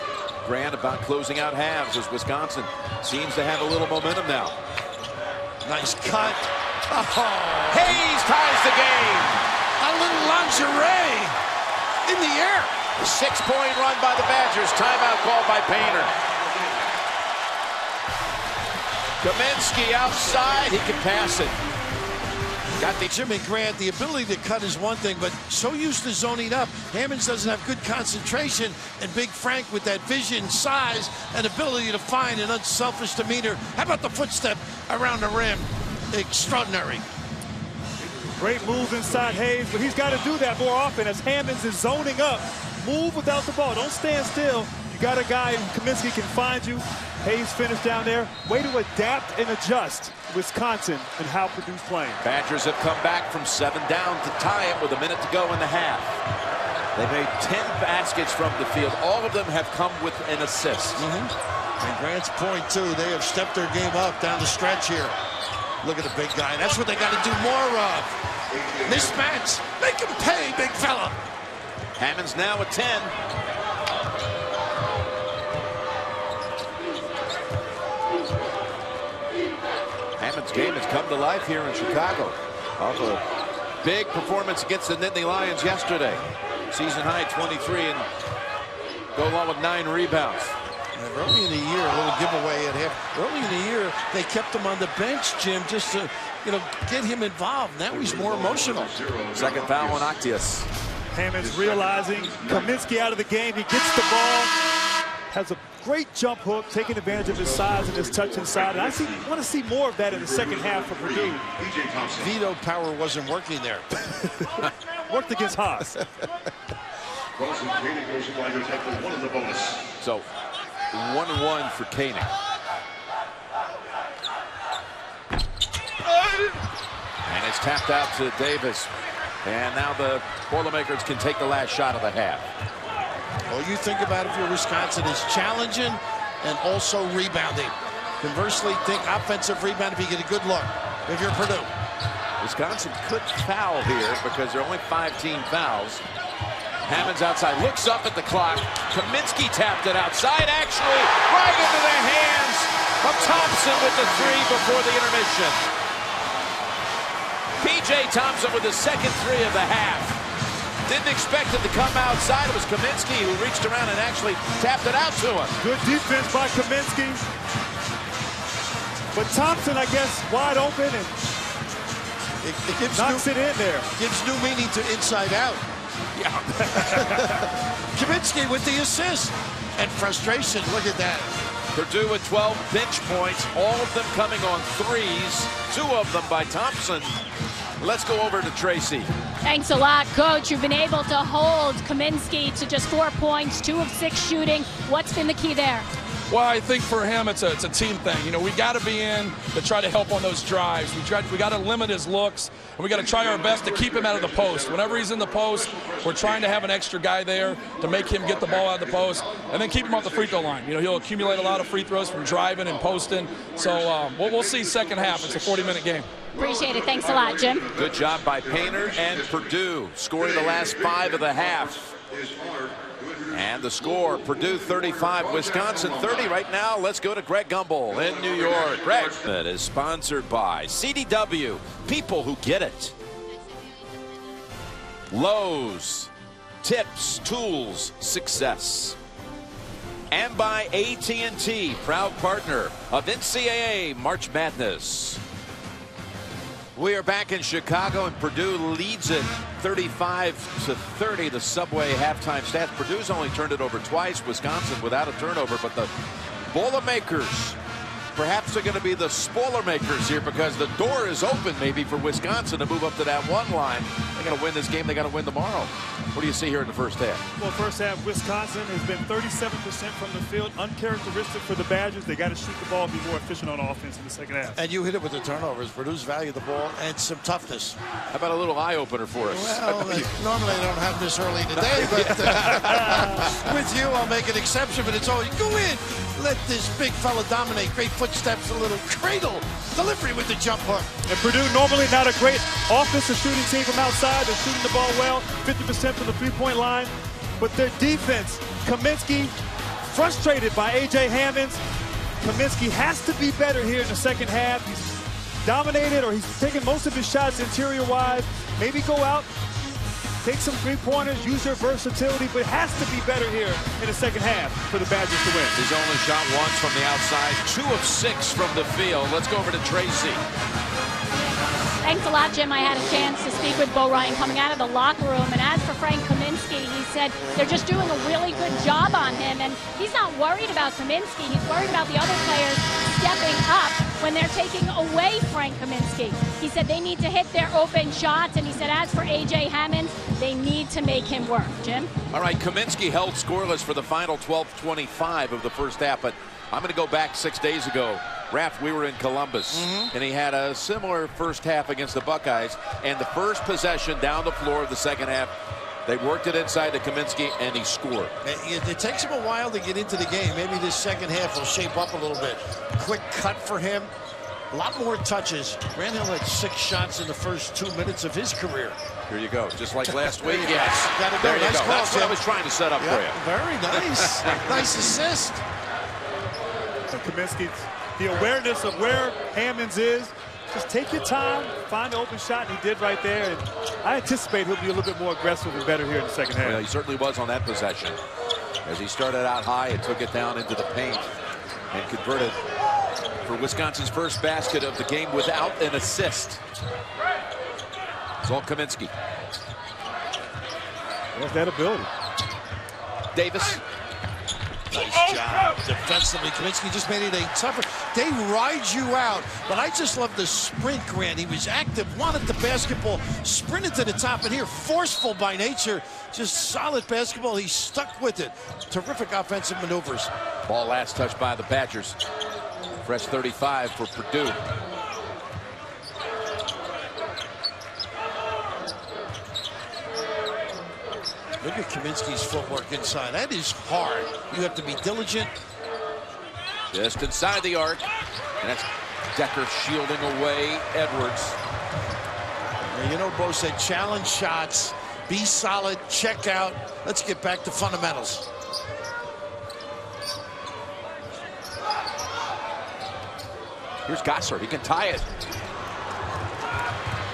Grant, about closing out halves, as Wisconsin seems to have a little momentum now. Nice cut. Oh. Hayes ties the game. A little lingerie in the air. 6-point run by the Badgers. Timeout called by Painter. Kaminsky outside. He can pass it. Got the Jimmy Grant. The ability to cut is one thing, but so used to zoning up. Hammonds doesn't have good concentration, and Big Frank with that vision, size, and ability to find an unselfish demeanor. How about the footstep around the rim? Extraordinary. Great move inside Hayes, but he's got to do that more often as Hammonds is zoning up. Move without the ball. Don't stand still. You got a guy who Kaminsky can find you. Hayes finished down there. Way to adapt and adjust Wisconsin and how Purdue's playing. Badgers have come back from 7 down to tie it with a minute to go in the half. They made 10 baskets from the field. All of them have come with an assist. And Grant's point, too. They have stepped their game up down the stretch here. Look at the big guy. That's what they got to do more of. Mismatch. Make him pay, big fella. Hammonds now at 10. Hammonds' game has come to life here in Chicago. Off a big performance against the Nittany Lions yesterday. Season high 23 and go along with 9 rebounds. And early in the year, a little giveaway at half. Early in the year, they kept him on the bench, Jim, just to, get him involved. Now he's more emotional. Second foul on Octius. Hammonds realizing Kaminsky out of the game. He gets the ball, has a great jump hook, taking advantage of his size and his touch inside. And I want to see more of that in the second half for Purdue. Veto power wasn't working there. Worked against Haas. So 1-1 for Koenig. And it's tapped out to Davis. And now the Boilermakers can take the last shot of the half. Well, you think about if you're Wisconsin, is challenging and also rebounding. Conversely, think offensive rebound if you get a good look. If you're Purdue. Wisconsin could foul here because there are only 5-team fouls. Hammonds outside, looks up at the clock. Kaminsky tapped it outside, actually, right into the hands of Thompson with the 3 before the intermission. P.J. Thompson with the second 3 of the half. Didn't expect it to come outside. It was Kaminsky who reached around and actually tapped it out to him. Good defense by Kaminsky. But Thompson, I guess, wide open and it gives knocks it in there. Gives new meaning to inside out. Yeah. Kaminsky with the assist. And frustration, look at that. Purdue with 12 bench points, all of them coming on 3s, 2 of them by Thompson. Let's go over to Tracy. Thanks a lot, Coach. You've been able to hold Kaminsky to just 4 points, 2 of 6 shooting. What's been the key there? Well, I think for him, it's a team thing. We got to be in to try to help on those drives. We got to limit his looks, and we got to try our best to keep him out of the post. Whenever he's in the post, we're trying to have an extra guy there to make him get the ball out of the post, and then keep him off the free throw line. He'll accumulate a lot of free throws from driving and posting. So we'll see second half. It's a 40-minute game. Appreciate it. Thanks a lot, Jim. Good job by Painter and Purdue, scoring the last 5 of the half. And the score, Purdue 35, Wisconsin 30. Right now, let's go to Greg Gumbel in New York. Greg. That is sponsored by CDW, people who get it. Lowe's, tips, tools, success. And by AT&T, proud partner of NCAA March Madness. We are back in Chicago, and Purdue leads it 35-30. The Subway halftime stats. Purdue's only turned it over twice. Wisconsin without a turnover, but the Boilermakers, perhaps they're going to be the Spoilermakers here, because the door is open maybe for Wisconsin to move up to that one line. They got to win this game. They got to win tomorrow. What do you see here in the first half? Well, first half, Wisconsin has been 37% from the field, uncharacteristic for the Badgers. They got to shoot the ball and be more efficient on offense in the second half. And you hit it with the turnovers. Purdue's value the ball and some toughness. How about a little eye-opener for us? Well, normally I don't have this early today, but with you, I'll make an exception. But it's always go in, let this big fella dominate. Great footsteps, a little cradle delivery with the jump hook. And Purdue, normally not a great offensive shooting team from outside. They're shooting the ball well, 50% from the three-point line. But their defense, Kaminsky, frustrated by A.J. Hammonds. Kaminsky has to be better here in the second half. He's dominated, or he's taking most of his shots interior-wise. Maybe go out, take some three-pointers, use your versatility, but has to be better here in the second half for the Badgers to win. He's only shot once from the outside, 2 of 6 from the field. Let's go over to Tracy. Thanks a lot, Jim. I had a chance to speak with Bo Ryan coming out of the locker room. And as for Frank Kaminsky, he said they're just doing a really good job on him. And he's not worried about Kaminsky. He's worried about the other players stepping up when they're taking away Frank Kaminsky. He said they need to hit their open shots. And he said as for A.J. Hammonds, they need to make him work. Jim? All right, Kaminsky held scoreless for the final 12:25 of the first half. But I'm going to go back 6 days ago. Raph, we were in Columbus, and he had a similar first half against the Buckeyes. And the first possession down the floor of the second half, they worked it inside to Kaminsky, and he scored. It takes him a while to get into the game. Maybe this second half will shape up a little bit. Quick cut for him. A lot more touches. Randall had 6 shots in the first 2 minutes of his career. Here you go. Just like last week. Yes. There you go. Call, That's what I was trying to set up for you. Very nice. Nice assist. So Kaminsky, the awareness of where Hammonds is, just take your time, find the open shot, and he did right there. And I anticipate he'll be a little bit more aggressive and better here in the second half. Well, he certainly was on that possession, as he started out high and took it down into the paint and converted for Wisconsin's first basket of the game without an assist. It's all Kaminsky. There's that ability. Davis. Nice job defensively. Kaminsky just made it a tougher. They ride you out, but I just love the sprint, Grant. He was active, wanted the basketball, sprinted to the top, and here, forceful by nature. Just solid basketball. He stuck with it. Terrific offensive maneuvers. Ball last touched by the Badgers. Fresh 35 for Purdue. Look at Kaminsky's footwork inside. That is hard. You have to be diligent. Just inside the arc. And that's Decker shielding away Edwards. And you know, Bo said challenge shots, be solid, check out. Let's get back to fundamentals. Here's Gosser. He can tie it.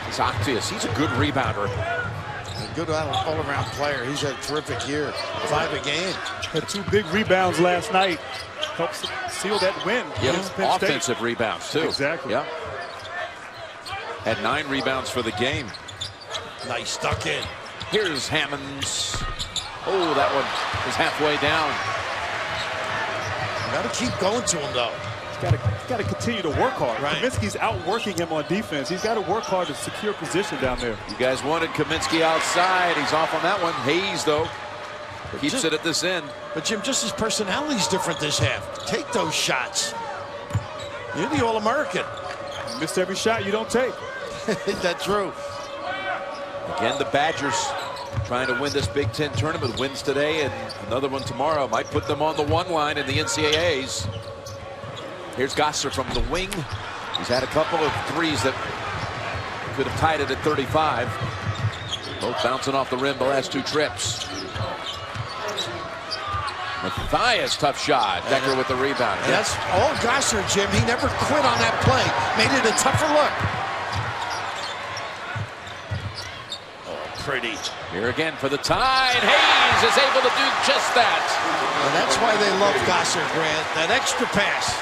It's Octius. He's a good rebounder. A good all-around player. He's had a terrific year. 5 a game. Had 2 big rebounds last night. Helps seal that win. Yep. Offensive rebounds, too. Exactly. Yep. Had 9 rebounds for the game. Nice duck in. Here's Hammonds. Oh, that one is halfway down. Got to keep going to him, though. He's got to continue to work hard. Right. Kaminsky's outworking him on defense. He's got to work hard to secure position down there. You guys wanted Kaminsky outside. He's off on that one. Hayes, though, keeps it at this end. But, Jim, just his personality's different this half. Take those shots. You're the All-American. You missed every shot you don't take. That's true. Again, the Badgers trying to win this Big Ten tournament. Wins today and another one tomorrow. Might put them on the 1 line in the NCAAs. Here's Gosser from the wing. He's had a couple of threes that could have tied it at 35. Both bouncing off the rim the last 2 trips. Matthias, tough shot. Decker with the rebound. And that's all Gosser, Jim. He never quit on that play. Made it a tougher look. Oh, pretty. Here again for the tie. Hayes is able to do just that. And that's why they love Gosser, Grant. That extra pass.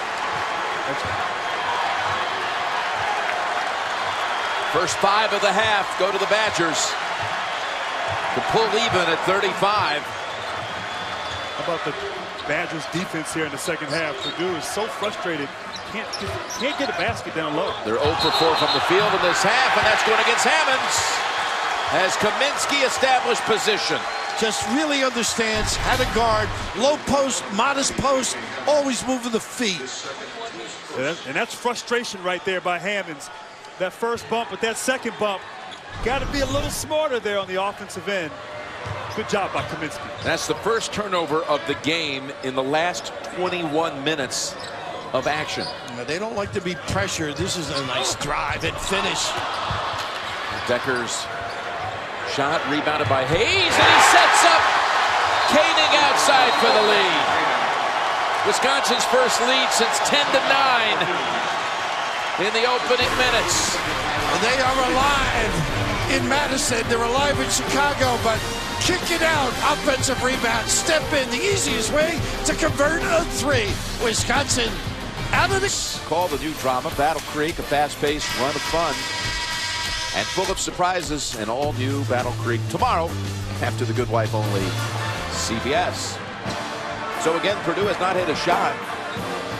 First 5 of the half go to the Badgers to pull even at 35. How about the Badgers defense here in the second half? Purdue is so frustrated, can't get a basket down low. They're 0 for 4 from the field in this half, and that's going against Hammonds. As Kaminsky established position. Just really understands how to guard. Low post, modest post, always moving the feet. And that's frustration right there by Hammonds. That first bump, but that second bump, got to be a little smarter there on the offensive end. Good job by Kaminsky. That's the first turnover of the game in the last 21 minutes of action. They don't like to be pressured. This is a nice drive and finish. Decker's shot rebounded by Hayes, and he sets up Koenig outside for the lead. Wisconsin's first lead since 10-9 in the opening minutes. They are alive in Madison. They're alive in Chicago, but kick it out. Offensive rebound. Step in. The easiest way to convert a 3. Wisconsin out of the... Call the new drama, Battle Creek, a fast-paced run of fun and full of surprises. An all-new Battle Creek tomorrow after the Good Wife only CBS. So again, Purdue has not hit a shot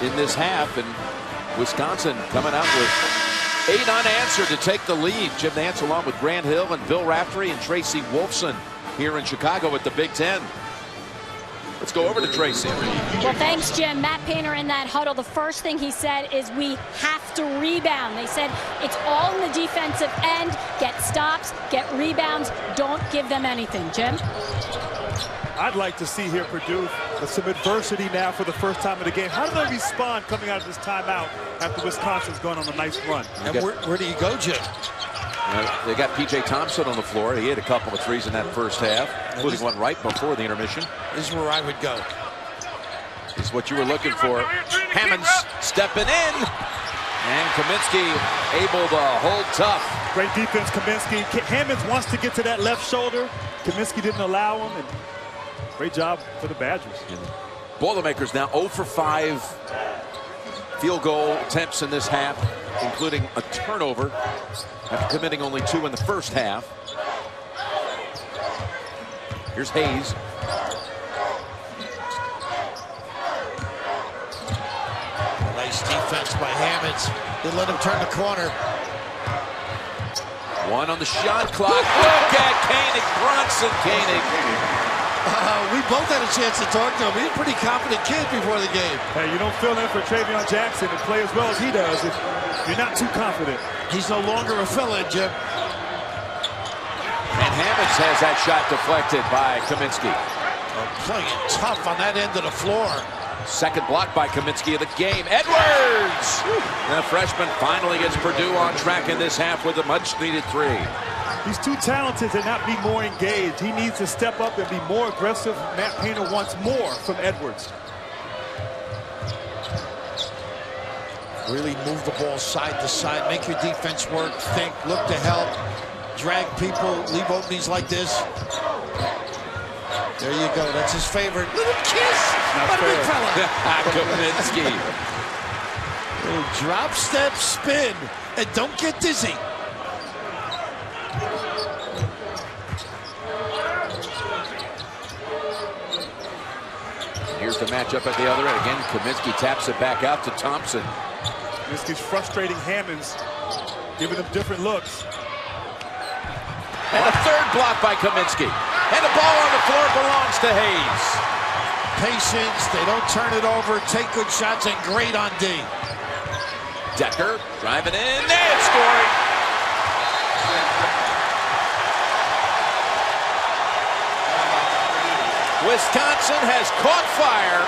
in this half, and Wisconsin coming out with 8 unanswered to take the lead. Jim Nance along with Grant Hill and Bill Raftery and Tracy Wolfson here in Chicago at the Big Ten. Let's go over to Tracy. Well, thanks, Jim. Matt Painter in that huddle, the first thing he said is we have to rebound. They said it's all in the defensive end. Get stops, get rebounds. Don't give them anything. Jim? I'd like to see here Purdue with some adversity now for the first time in the game. How do they respond coming out of this timeout after Wisconsin's going on a nice run? And where do you go, Jim? They got P.J. Thompson on the floor. He hit a couple of threes in that first half, including one right before the intermission. This is where I would go. This is what you were looking for. Hammonds stepping in. And Kaminsky able to hold tough. Great defense, Kaminsky. Hammonds wants to get to that left shoulder. Kaminsky didn't allow him. And great job for the Badgers. Boilermakers now 0 for 5 field goal attempts in this half, including a turnover after committing only 2 in the first half. Here's Hayes. Nice defense by Hammonds. They let him turn the corner. 1 on the shot clock. Look at Koenig, Bronson Koenig. We both had a chance to talk to him. He's a pretty confident kid before the game. Hey, you don't fill in for Travion Jackson and play as well as he does if you're not too confident. He's no longer a fill-in, Jim. And Hammonds has that shot deflected by Kaminsky. Playing it tough on that end of the floor. Second block by Kaminsky of the game. Edwards! The freshman finally gets Purdue on track in this half with a much-needed 3. He's too talented to not be more engaged. He needs to step up and be more aggressive. Matt Painter wants more from Edwards. Really move the ball side to side. Make your defense work. Think. Look to help. Drag people. Leave openings like this. There you go. That's his favorite. Little kiss. What a big fella. Kaminsky. Little drop, step, spin. And don't get dizzy. Here's the matchup at the other end. Again, Kaminsky taps it back out to Thompson. Kaminsky's frustrating Hammonds, giving him different looks. And a third block by Kaminsky. And the ball on the floor belongs to Hayes. Patience. They don't turn it over. Take good shots and great on D. Decker driving in and scoring. Wisconsin has caught fire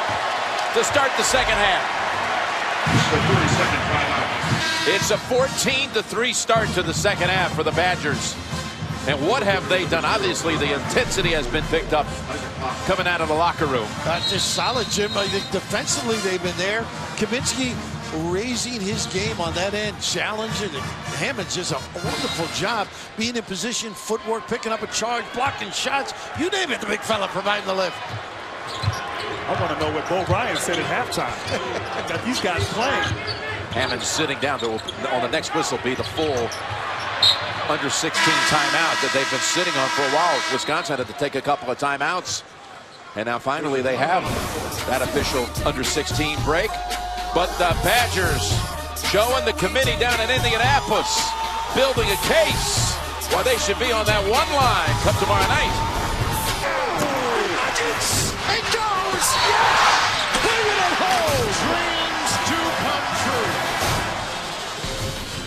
to start the second half. The 30-second timeout. It's a 14-3 start to the second half for the Badgers. And what have they done? Obviously, the intensity has been picked up coming out of the locker room. Just solid, Jim. I think defensively they've been there. Kaminsky raising his game on that end, challenging. Hammond's just a wonderful job being in position, footwork, picking up a charge, blocking shots. You name it, the big fella providing the lift. I want to know what Bo Ryan said at halftime. Got these guys playing. Hammond sitting down. There will, on the next whistle, be the full under 16 timeout that they've been sitting on for a while. Wisconsin had to take a couple of timeouts. And now finally they have that official under 16 break. But the Badgers showing the committee down in Indianapolis, building a case why they should be on that one line come tomorrow night. It goes! Yes! Bring it home! Dreams do come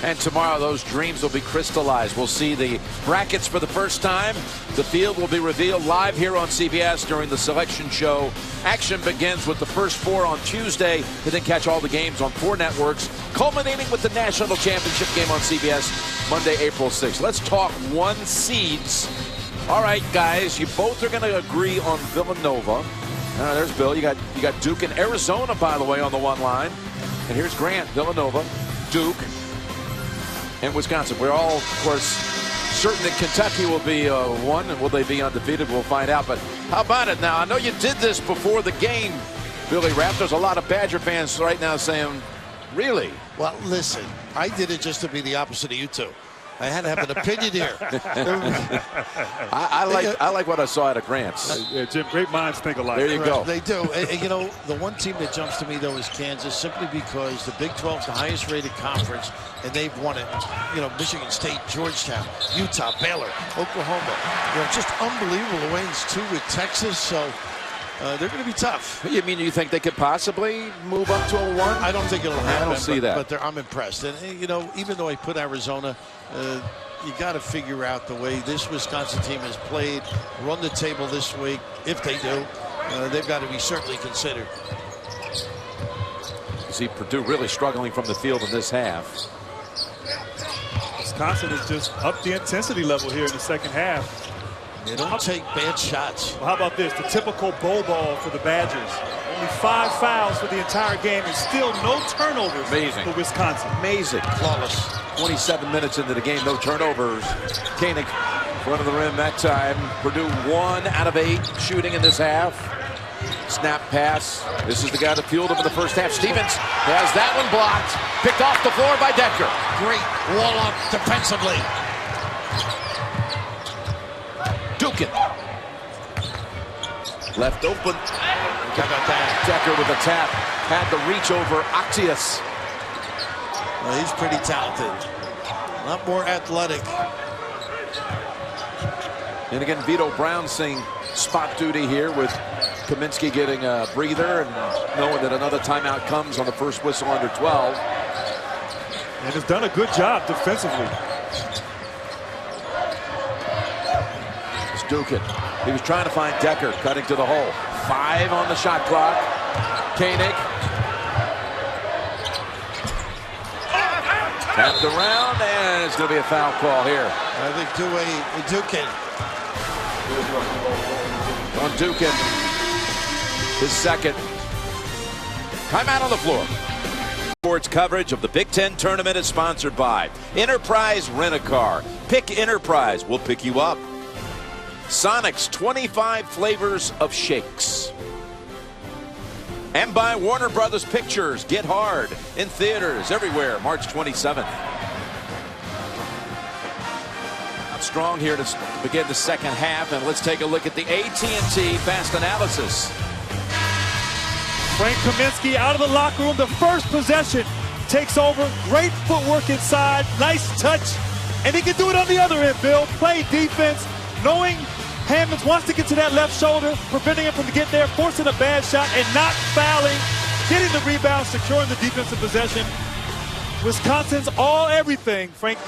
true. And tomorrow those dreams will be crystallized. We'll see the brackets for the first time. The field will be revealed live here on CBS during the selection show. Action begins with the first 4 on Tuesday, and then catch all the games on 4 networks, culminating with the national championship game on CBS Monday, April 6th. Let's talk 1 seeds. All right, guys, you both are going to agree on Villanova. There's Bill. You got Duke and Arizona, by the way, on the one line. And here's Grant, Villanova, Duke, and Wisconsin. We're all, of course, certain that Kentucky will be 1, and will they be undefeated? We'll find out. But how about it now? I know you did this before the game, Billy Rapp. There's a lot of Badger fans right now saying, really? Well, listen, I did it just to be the opposite of you two. I had to have an opinion here. I like what I saw out of Grant's. Yeah, Jim, great minds think alike. There you go. They do. And, you know, the one team that jumps to me, though, is Kansas, simply because the Big 12 is the highest rated conference, and they've won it. You know, Michigan State, Georgetown, Utah, Baylor, Oklahoma. You know, just unbelievable the wins, too, with Texas. So they're going to be tough. You mean you think they could possibly move up to a 1? I don't think it'll happen. I don't see that. But I'm impressed. And, you know, even though I put Arizona, you got to figure out the way this Wisconsin team has played, run the table this week. If they do, they've got to be certainly considered. You see Purdue really struggling from the field in this half. Wisconsin has just upped the intensity level here in the second half. They don't take bad shots. Well, how about this? The typical bowl ball for the Badgers. Only 5 fouls for the entire game and still no turnovers. Amazing. For Wisconsin. Amazing. Flawless. 27 minutes into the game, no turnovers. Koenig, front of the rim that time. Purdue 1 out of 8 shooting in this half. Snap pass. This is the guy that fueled him in the first half. Stevens has that one blocked. Picked off the floor by Decker. Great wall up defensively. Dukin. Left open. How about that? Decker with a tap. Had the reach over Octius. Well, he's pretty talented. A lot more athletic. And again, Vito Brown seeing spot duty here with Kaminsky getting a breather and knowing that another timeout comes on the first whistle under 12. And has done a good job defensively. It's Dukin. He was trying to find Decker, cutting to the hole. 5 on the shot clock. Koenig. Tapped around, and it's going to be a foul call here. I think Dukin. On Dukin. His second. Timeout on the floor. Sports coverage of the Big Ten tournament is sponsored by Enterprise Rent-A-Car. Pick Enterprise. We'll pick you up. Sonic's 25 flavors of shakes. And by Warner Brothers Pictures. Get Hard in theaters everywhere March 27th. Out strong here to begin the second half, and let's take a look at the AT&T Fast Analysis. Frank Kaminsky out of the locker room. The first possession takes over. Great footwork inside. Nice touch. And he can do it on the other end, Bill. Play defense, knowing Hammonds wants to get to that left shoulder, preventing him from getting there, forcing a bad shot, and not fouling, getting the rebound, securing the defensive possession. Wisconsin's all everything. Frank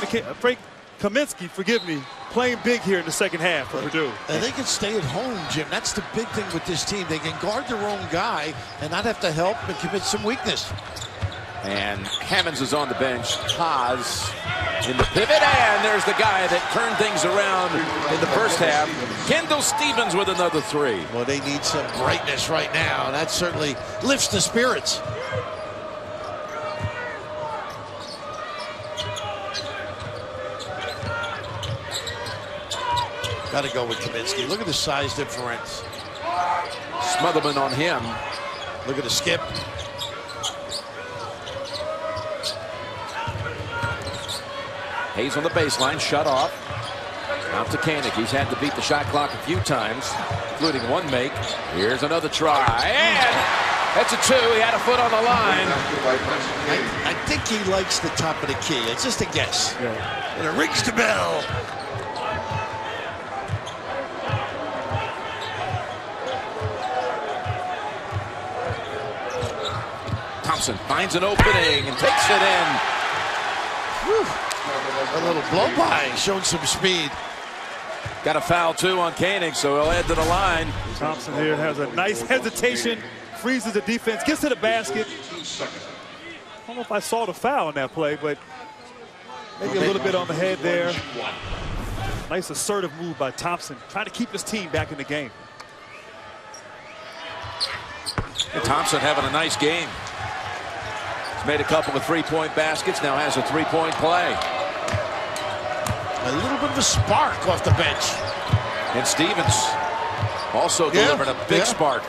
Kaminsky, forgive me, playing big here in the second half for Purdue. And they can stay at home, Jim. That's the big thing with this team. They can guard their own guy and not have to help and commit some weakness. And Hammonds is on the bench. Haas in the pivot, and there's the guy that turned things around in the first half. Kendall Stevens with another three. Well, they need some brightness right now. That certainly lifts the spirits. Got to go with Kaminsky. Look at the size difference. Smotherman on him. Look at the skip. Hayes on the baseline, shut off. Out to Koenig. He's had to beat the shot clock a few times, including one make. Here's another try. And that's a two. He had a foot on the line. I think he likes the top of the key. It's just a guess. Yeah. And it rings the bell. Thompson finds an opening and takes it in. Whew. A little blow by, showing some speed. Got a foul too on Koenig, so he'll head to the line. Thompson here has a nice hesitation, freezes the defense, gets to the basket. I don't know if I saw the foul on that play, but maybe a little bit on the head there. Nice assertive move by Thompson, trying to keep his team back in the game. And Thompson having a nice game. He's made a couple of three-point baskets, now has a three-point play. A little bit of a spark off the bench. And Stevens also delivered a big spark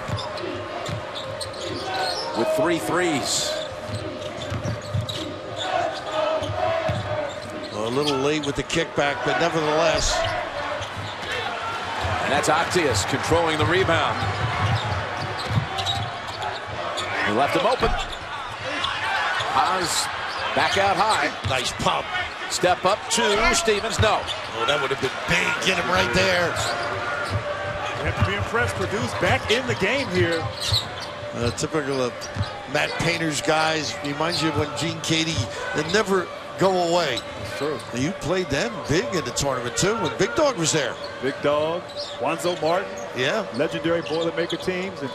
with 3 threes. Well, a little late with the kickback, but nevertheless. And that's Octius controlling the rebound. He left him open. Haas back out high. Nice pump. Step up to Stevens. No. Oh, that would have been big. Get him right there. You have to be impressed. Purdue's back in the game here. Typical of Matt Painter's guys. Reminds you of when Gene Katie, they never go away. That's true. You played them big in the tournament, too, when Big Dog was there. Big Dog, Juanzo Martin. Yeah. Legendary Boilermaker teams. And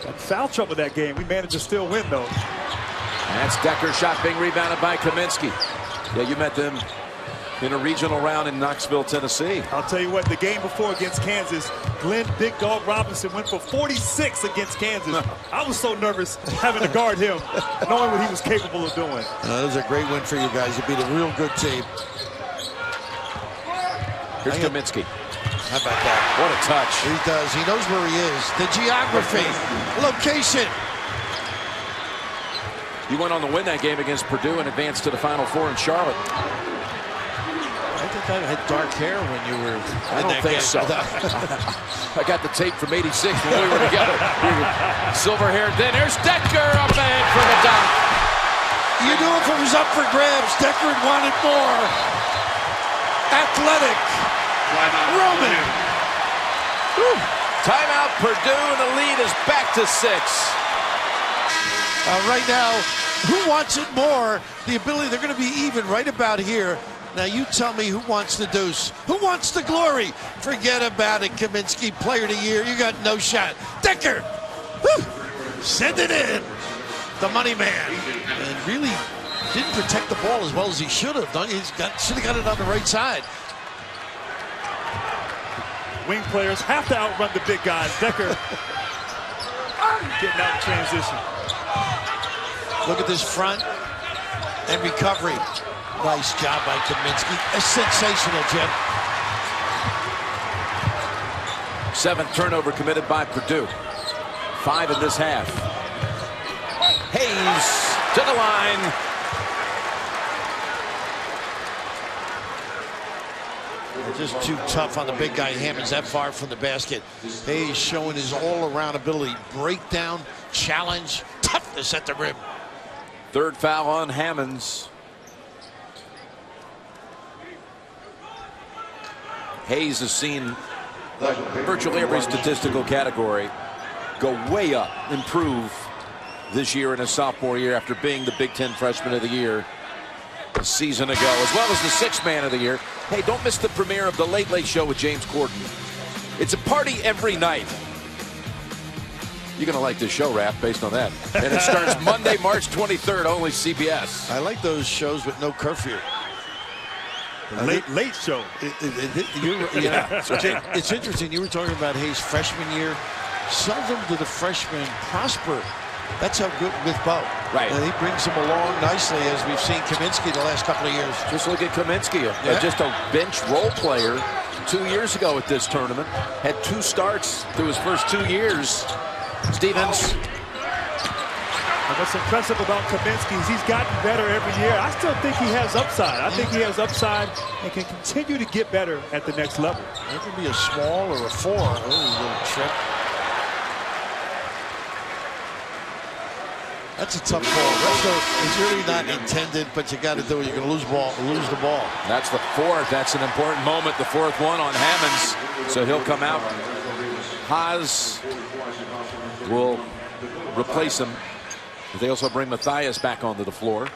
got in foul trouble that game. We managed to still win, though. And that's Decker's shot being rebounded by Kaminsky. Yeah, you met them in a regional round in Knoxville, Tennessee. I'll tell you what, the game before against Kansas, Glenn Big Dog Robinson went for 46 against Kansas. I was so nervous having to guard him, knowing what he was capable of doing. That was a great win for you guys. You beat a real good team. Here's Kaminsky. How about that? What a touch. He does. He knows where he is. The geography, location. You went on to win that game against Purdue and advanced to the Final Four in Charlotte. I think I had dark hair when you were I don't think so. I got the tape from '86 when we were together. Silver hair. Then there's Decker up ahead for the dunk. You knew if it was up for grabs, Decker had wanted more. Athletic. Roman. Timeout Purdue, and the lead is back to 6. Right now, who wants it more? The ability, they're going to be even right about here. Now you tell me who wants the deuce. Who wants the glory? Forget about it, Kaminsky, player of the year. You got no shot. Decker, whew, send it in. The money man. And really didn't protect the ball as well as he should have done. Should have got it on the right side. Wing players have to outrun the big guys. Decker getting out in transition. Look at this front and recovery. Nice job by Kaminsky. A sensational, Jim. 7th turnover committed by Purdue. 5 in this half. Hayes to the line. They're just too tough on the big guy. Hammond's that far from the basket. Hayes showing his all-around ability. Breakdown, challenge, toughness at the rim. 3rd foul on Hammonds. Hayes has seen virtually every statistical category go way up, improve this year in his sophomore year after being the Big Ten Freshman of the Year a season ago, as well as the 6th Man of the Year. Hey, don't miss the premiere of The Late Late Show with James Corden. It's a party every night. You're going to like this show, Raph, based on that. And it starts Monday, March 23rd, only CBS. I like those shows with no curfew. Late show. It's interesting. You were talking about Hayes' freshman year. Seldom do the freshmen prosper. That's how good with Bo. Right. And he brings him along nicely, as we've seen Kaminsky the last couple of years. Just look at Kaminsky, just a bench role player 2 years ago at this tournament. Had 2 starts through his first 2 years. Stevens. And what's impressive about Kaminsky is he's gotten better every year. I still think he has upside. I think he has upside and can continue to get better at the next level. It could be a small or a 4. Oh, little trip. That's a tough ball. It's really not intended, but you got to do it. You're going to lose the ball. That's the 4th. That's an important moment. The 4th one on Hammonds. So he'll come out. Haas will replace him. They also bring Matthias back onto the floor.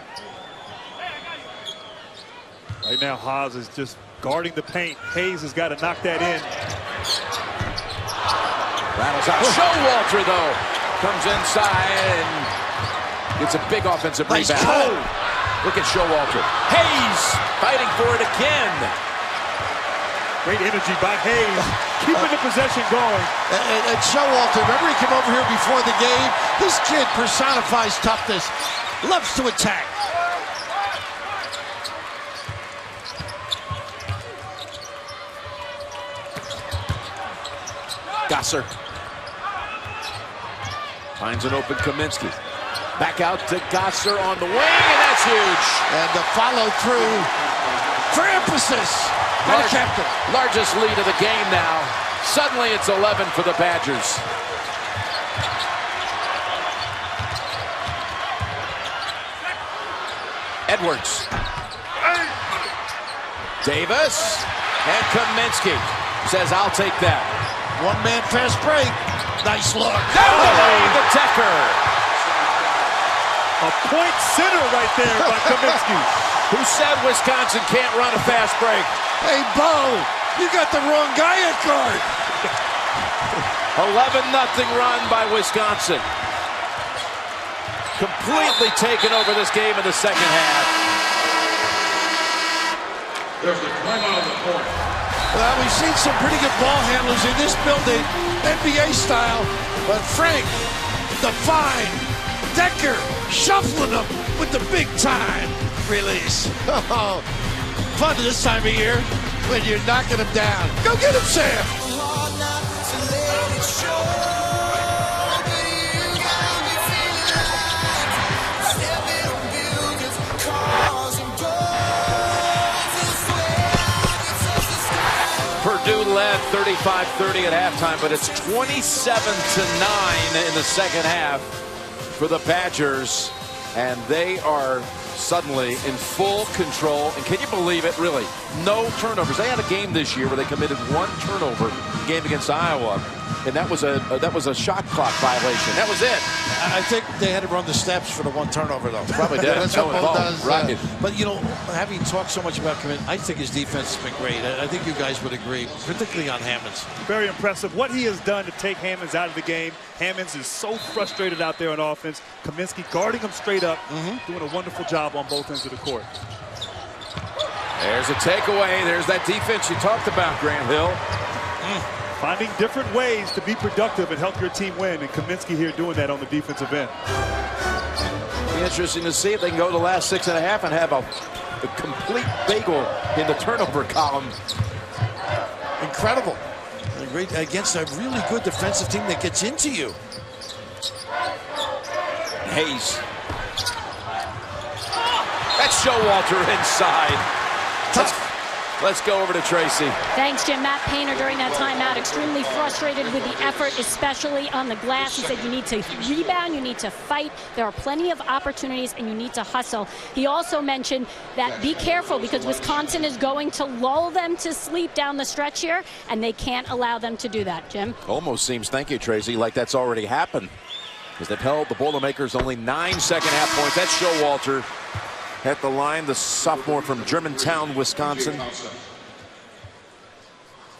Right now, Haas is just guarding the paint. Hayes has got to knock that in. Rattles out. Showalter, though, comes inside and gets a big offensive rebound. Look at Showalter. Hayes fighting for it again. Great energy by Hayes, keeping the possession going. And Showalter, remember he came over here before the game? This kid personifies toughness, loves to attack. Gasser finds an open Kaminsky. Back out to Gasser on the wing, and that's huge. And the follow through for emphasis. Largest lead of the game now. Suddenly it's 11 for the Badgers. Edwards. Davis and Kaminsky says, I'll take that. One-man fast break. Nice look. Down the lane to Decker. A point center right there by Kaminsky. Who said Wisconsin can't run a fast break? Hey, Bo, you got the wrong guy at guard. 11-0 run by Wisconsin. Completely taken over this game in the second half. There's a timeout on the court. Well, we've seen some pretty good ball handlers in this building, NBA style, but Frank, the fine, Decker, shuffling them with the big time release. Oh, fun this time of year when you're knocking them down. Go get him, Sam. Purdue led 35-30 at halftime, but it's 27-9 in the second half for the Badgers, and they are suddenly in full control. And can you believe it? Really, no turnovers. They had a game this year where they committed 1 turnover game against Iowa, and that was a shot clock violation. That was it. I think they had to run the steps for the 1 turnover, though. Probably did. That's what Bo does. Right. But, you know, having talked so much about Kaminsky, I think his defense has been great. I think you guys would agree, particularly on Hammonds. Very impressive. What he has done to take Hammonds out of the game. Hammonds is so frustrated out there on offense. Kaminsky guarding him straight up, doing a wonderful job on both ends of the court. There's a takeaway. There's that defense you talked about, Grant Hill. Finding different ways to be productive and help your team win, and Kaminsky here doing that on the defensive end. Be interesting to see if they can go the last 6.5 and have a complete bagel in the turnover column. Incredible. Great against a really good defensive team that gets into you. Hayes. That's Showalter inside. Let's go over to Tracy. Thanks, Jim. Matt Painter during that timeout extremely frustrated with the effort, especially on the glass. He said you need to rebound, you need to fight. There are plenty of opportunities, and you need to hustle. He also mentioned that be careful because Wisconsin is going to lull them to sleep down the stretch here, and they can't allow them to do that, Jim. Almost seems, thank you, Tracy, like that's already happened. Because they've held the Boilermakers only 9 second-half points. That's Showalter at the line, the sophomore from Germantown, Wisconsin.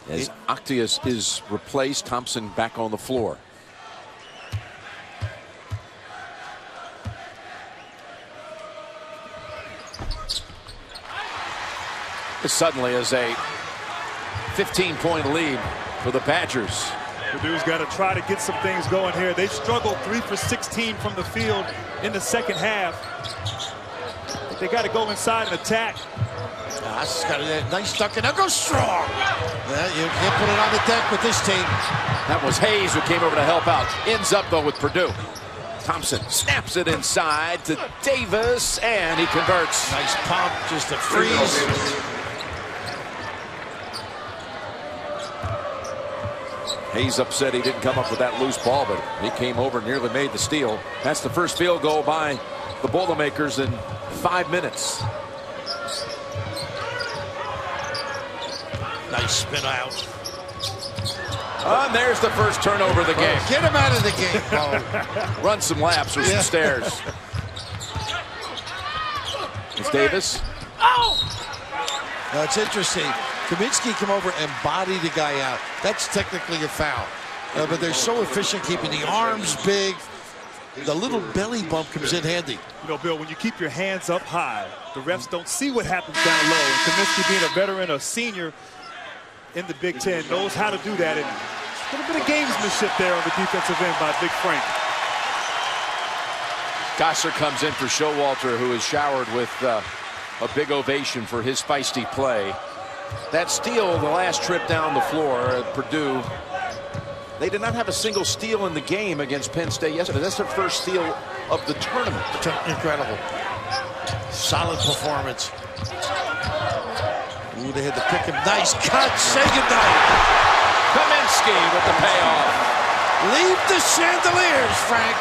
As Octius is replaced, Thompson back on the floor. This suddenly is a 15-point lead for the Badgers. Purdue's got to try to get some things going here. They've struggled 3 for 16 from the field in the second half. But they got to go inside and attack. That's got a nice duck, and now goes strong. Yeah, you can't put it on the deck with this team. That was Hayes who came over to help out. Ends up, though, with Purdue. Thompson snaps it inside to Davis, and he converts. Nice pump, just a freeze. Hayes upset he didn't come up with that loose ball, but he came over and nearly made the steal. That's the first field goal by the Boilermakers in 5 minutes. Nice spin out. And there's the first turnover of the game. Get him out of the game, Bo. Run some laps or some stairs. It's Davis. Now, it's interesting. Kaminsky come over and body the guy out. That's technically a foul. But they're so efficient keeping the arms big. The little belly bump comes in handy. You know, Bill, when you keep your hands up high, the refs don't see what happens down low. And Kaminsky, being a veteran, a senior in the Big Ten, knows how to do that. And a little bit of gamesmanship there on the defensive end by Big Frank. Gosser comes in for Showalter, who is showered with a big ovation for his feisty play. That steal, the last trip down the floor at Purdue, they did not have a single steal in the game against Penn State yesterday. That's their first steal of the tournament. Incredible. Solid performance. Ooh, they had to pick him. Nice cut. Say goodnight. Kaminsky with the payoff. Leave the chandeliers, Frank.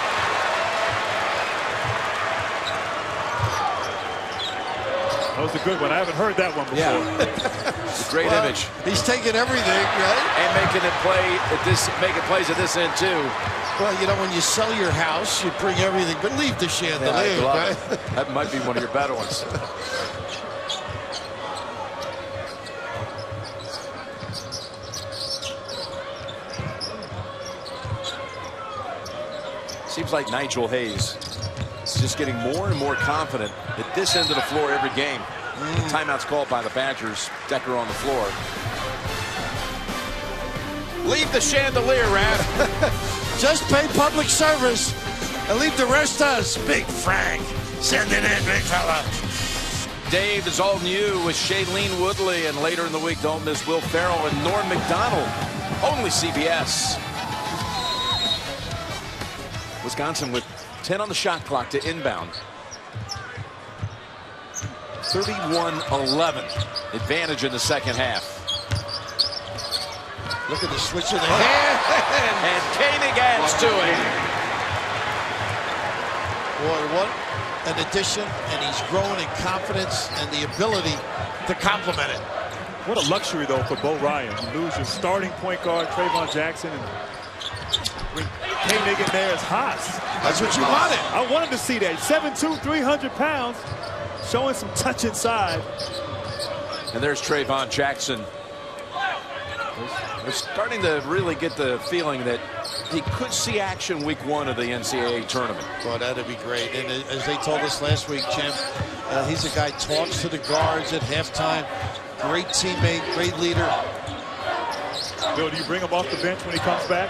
That was a good one. I haven't heard that one before. Yeah. It's a great image. He's taking everything, right? And making it making plays at this end too. Well, you know, when you sell your house, you bring everything, but leave the chandeliers, right? That might be one of your better ones. Seems like Nigel Hayes is just getting more and more confident at this end of the floor every game. The timeout's called by the Badgers. Decker on the floor. Leave the chandelier, Rad. Just pay public service and leave the rest to us. Big Frank. Send it in, big fella. Dave is all new with Shailene Woodley, and later in the week, don't miss Will Ferrell and Norm Macdonald. Only CBS. Wisconsin with 10 on the shot clock to inbound. 31-11. Advantage in the second half. Look at the switch of the hand. And Koenig adds to it. Boy, what an addition. And he's growing in confidence and the ability to complement it. What a luxury, though, for Bo Ryan. You lose your starting point guard, Trayvon Jackson, and bring Koenig in there as Haas. That's what you wanted. I wanted to see that. 7'2", 300 pounds, showing some touch inside. And there's Trayvon Jackson. They're starting to really get the feeling that he could see action week 1 of the NCAA tournament. Well, that'd be great. And as they told us last week, Jim, he's a guy talks to the guards at halftime. Great teammate, great leader. Bill, do you bring him off the bench when he comes back?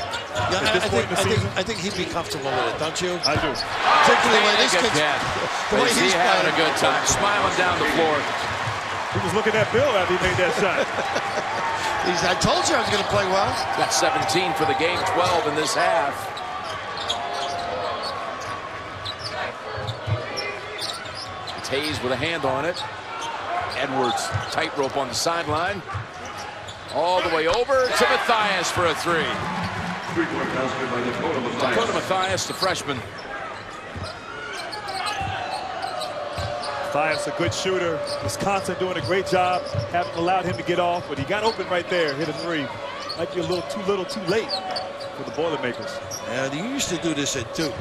Yeah, at this point in the season? I think he'd be comfortable with it, don't you? I do. Particularly the way this kid's He's having a good time, smiling down the floor. He was looking at Bill after he made that shot. I told you I was going to play well. Got 17 for the game, 12 in this half. It's Hayes with a hand on it. Edwards, tightrope on the sideline. All the way over to Mathias for a three. Dakota Mathias, the freshman. Mathias, a good shooter. Wisconsin doing a great job. Haven't allowed him to get off, but he got open right there, hit a three. Might be a little too late for the Boilermakers. And you used to do this at Duke.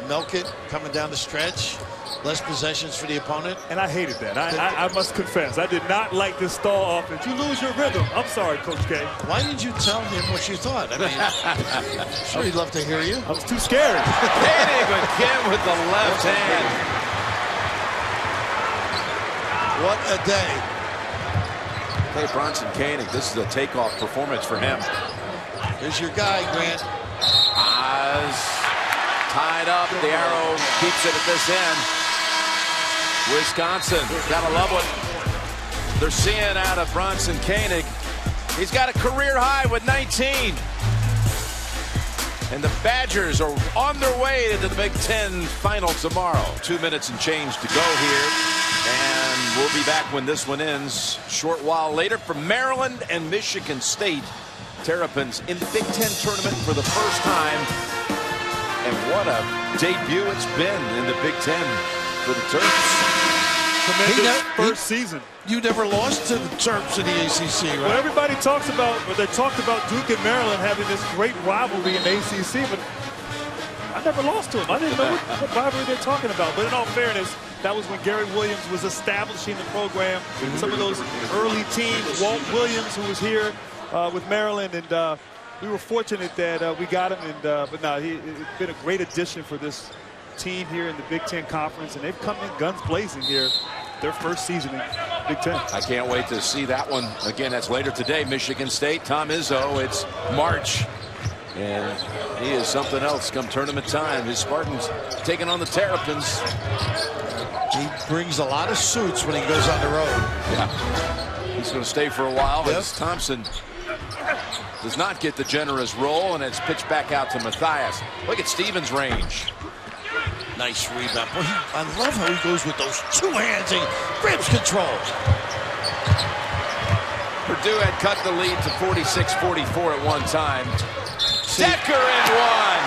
Milk it, coming down the stretch. Less possessions for the opponent. And I hated that. I must confess, I did not like this stall offense. You lose your rhythm. I'm sorry, Coach K. Why didn't you tell him what you thought? I mean, sure he'd love to hear you. I was too scared. Koenig again with the left hand. What a day. Hey, Bronson Koenig, this is a takeoff performance for him. Here's your guy, Grant. Oz tied up. The arrow keeps it at this end. Wisconsin, gotta love what they're seeing out of Bronson Koenig. He's got a career high with 19. And the Badgers are on their way to the Big Ten final tomorrow. 2 minutes and change to go here. And we'll be back when this one ends. Short while later from Maryland and Michigan State. Terrapins in the Big Ten tournament for the first time. And what a debut it's been in the Big Ten for the Terps. Tremendous first season. You never lost to the Terps in the ACC, right? Well, everybody talks about, or they talked about Duke and Maryland having this great rivalry in the ACC, but I never lost to them. I didn't know what rivalry they're talking about. But in all fairness, that was when Gary Williams was establishing the program. Some of those early teams, Walt Williams, who was here with Maryland, and we were fortunate that we got him. And but no, it's been a great addition for this team here in the Big Ten Conference, and they've come in guns blazing here. Their first season in Big Ten. I can't wait to see that one again. That's later today. Michigan State, Tom Izzo. It's March, and he is something else come tournament time. His Spartans taking on the Terrapins. He brings a lot of suits when he goes on the road. Yeah, he's going to stay for a while. Yep. As Thompson does not get the generous roll, and it's pitched back out to Matthias. Look at Stevens' range. Nice rebound. Boy, I love how he goes with those two hands and grips control. Purdue had cut the lead to 46-44 at one time. Decker in one.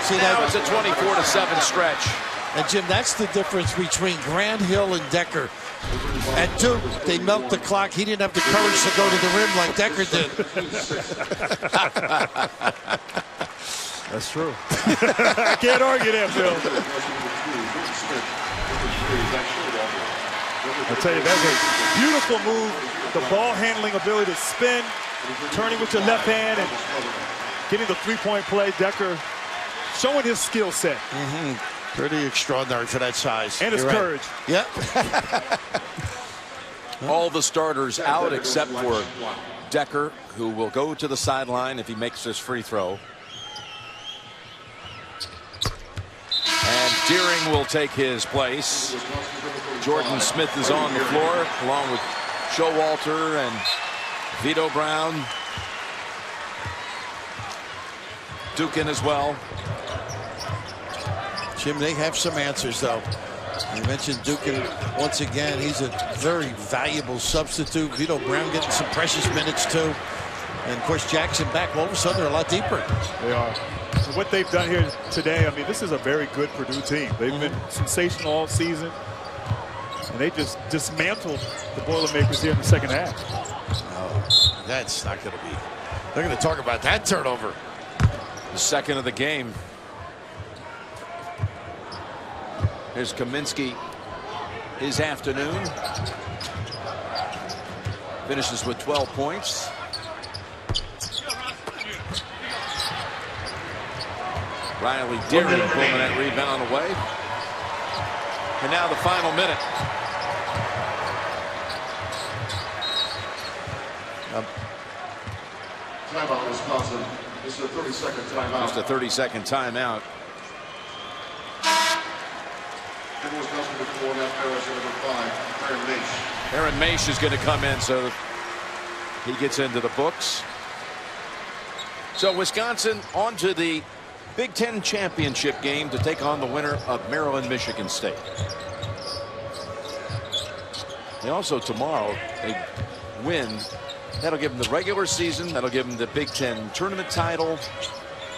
See, now it's a 24-7 stretch. And Jim, that's the difference between Grant Hill and Decker. At Duke, they melt the clock. He didn't have the courage to go to the rim like Decker did. That's true. I can't argue that, Phil. I'll tell you, that's a beautiful move. The ball handling ability to spin, turning with your left hand, and getting the three-point play. Decker showing his skill set. Pretty extraordinary for that size. And his courage. Yep. All the starters out except for Decker, who will go to the sideline if he makes this free throw. And Deering will take his place. Jordan Smith is on the floor, along with Showalter and Vito Brown. Duke in as well. Jim, they have some answers, though. You mentioned Duke, once again, he's a very valuable substitute. Vito Brown getting some precious minutes, too. And, of course, Jackson back. All of a sudden, they're a lot deeper. They are. And what they've done here today, I mean, this is a very good Purdue team. They've been sensational all season. And they just dismantled the Boilermakers here in the second half. Oh, that's not going to be. They're going to talk about that turnover. The second of the game. Here's Kaminsky, his afternoon. Finishes with 12 points. Riley Deering pulling that rebound away. And now the final minute. Timeout, Wisconsin. This is a 30-second timeout. Just a 30-second timeout. Wisconsin before that, number 5, Aaron Maish. Aaron Maish is going to come in, so he gets into the books. So Wisconsin on to the Big Ten championship game to take on the winner of Maryland-Michigan State. They also tomorrow, they win. That'll give them the regular season. That'll give them the Big Ten tournament title.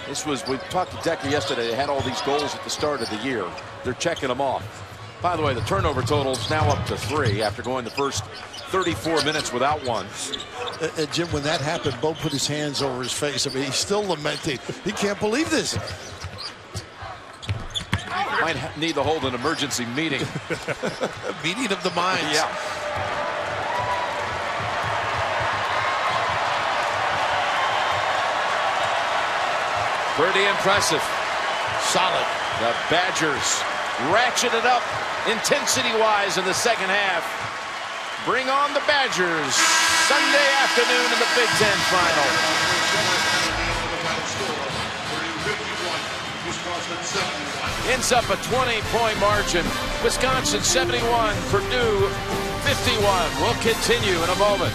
This was, we talked to Decker yesterday. They had all these goals at the start of the year. They're checking them off. By the way, the turnover total is now up to 3 after going the first 34 minutes without one. Jim, when that happened, Bo put his hands over his face. I mean, he's still lamenting. He can't believe this. Might need to hold an emergency meeting. Meeting of the minds. Yeah. Pretty impressive. Solid. The Badgers ratcheted up intensity-wise in the second half. Bring on the Badgers. Sunday afternoon in the Big Ten final. Ends up a 20-point margin. Wisconsin 71, Purdue 51. We'll continue in a moment.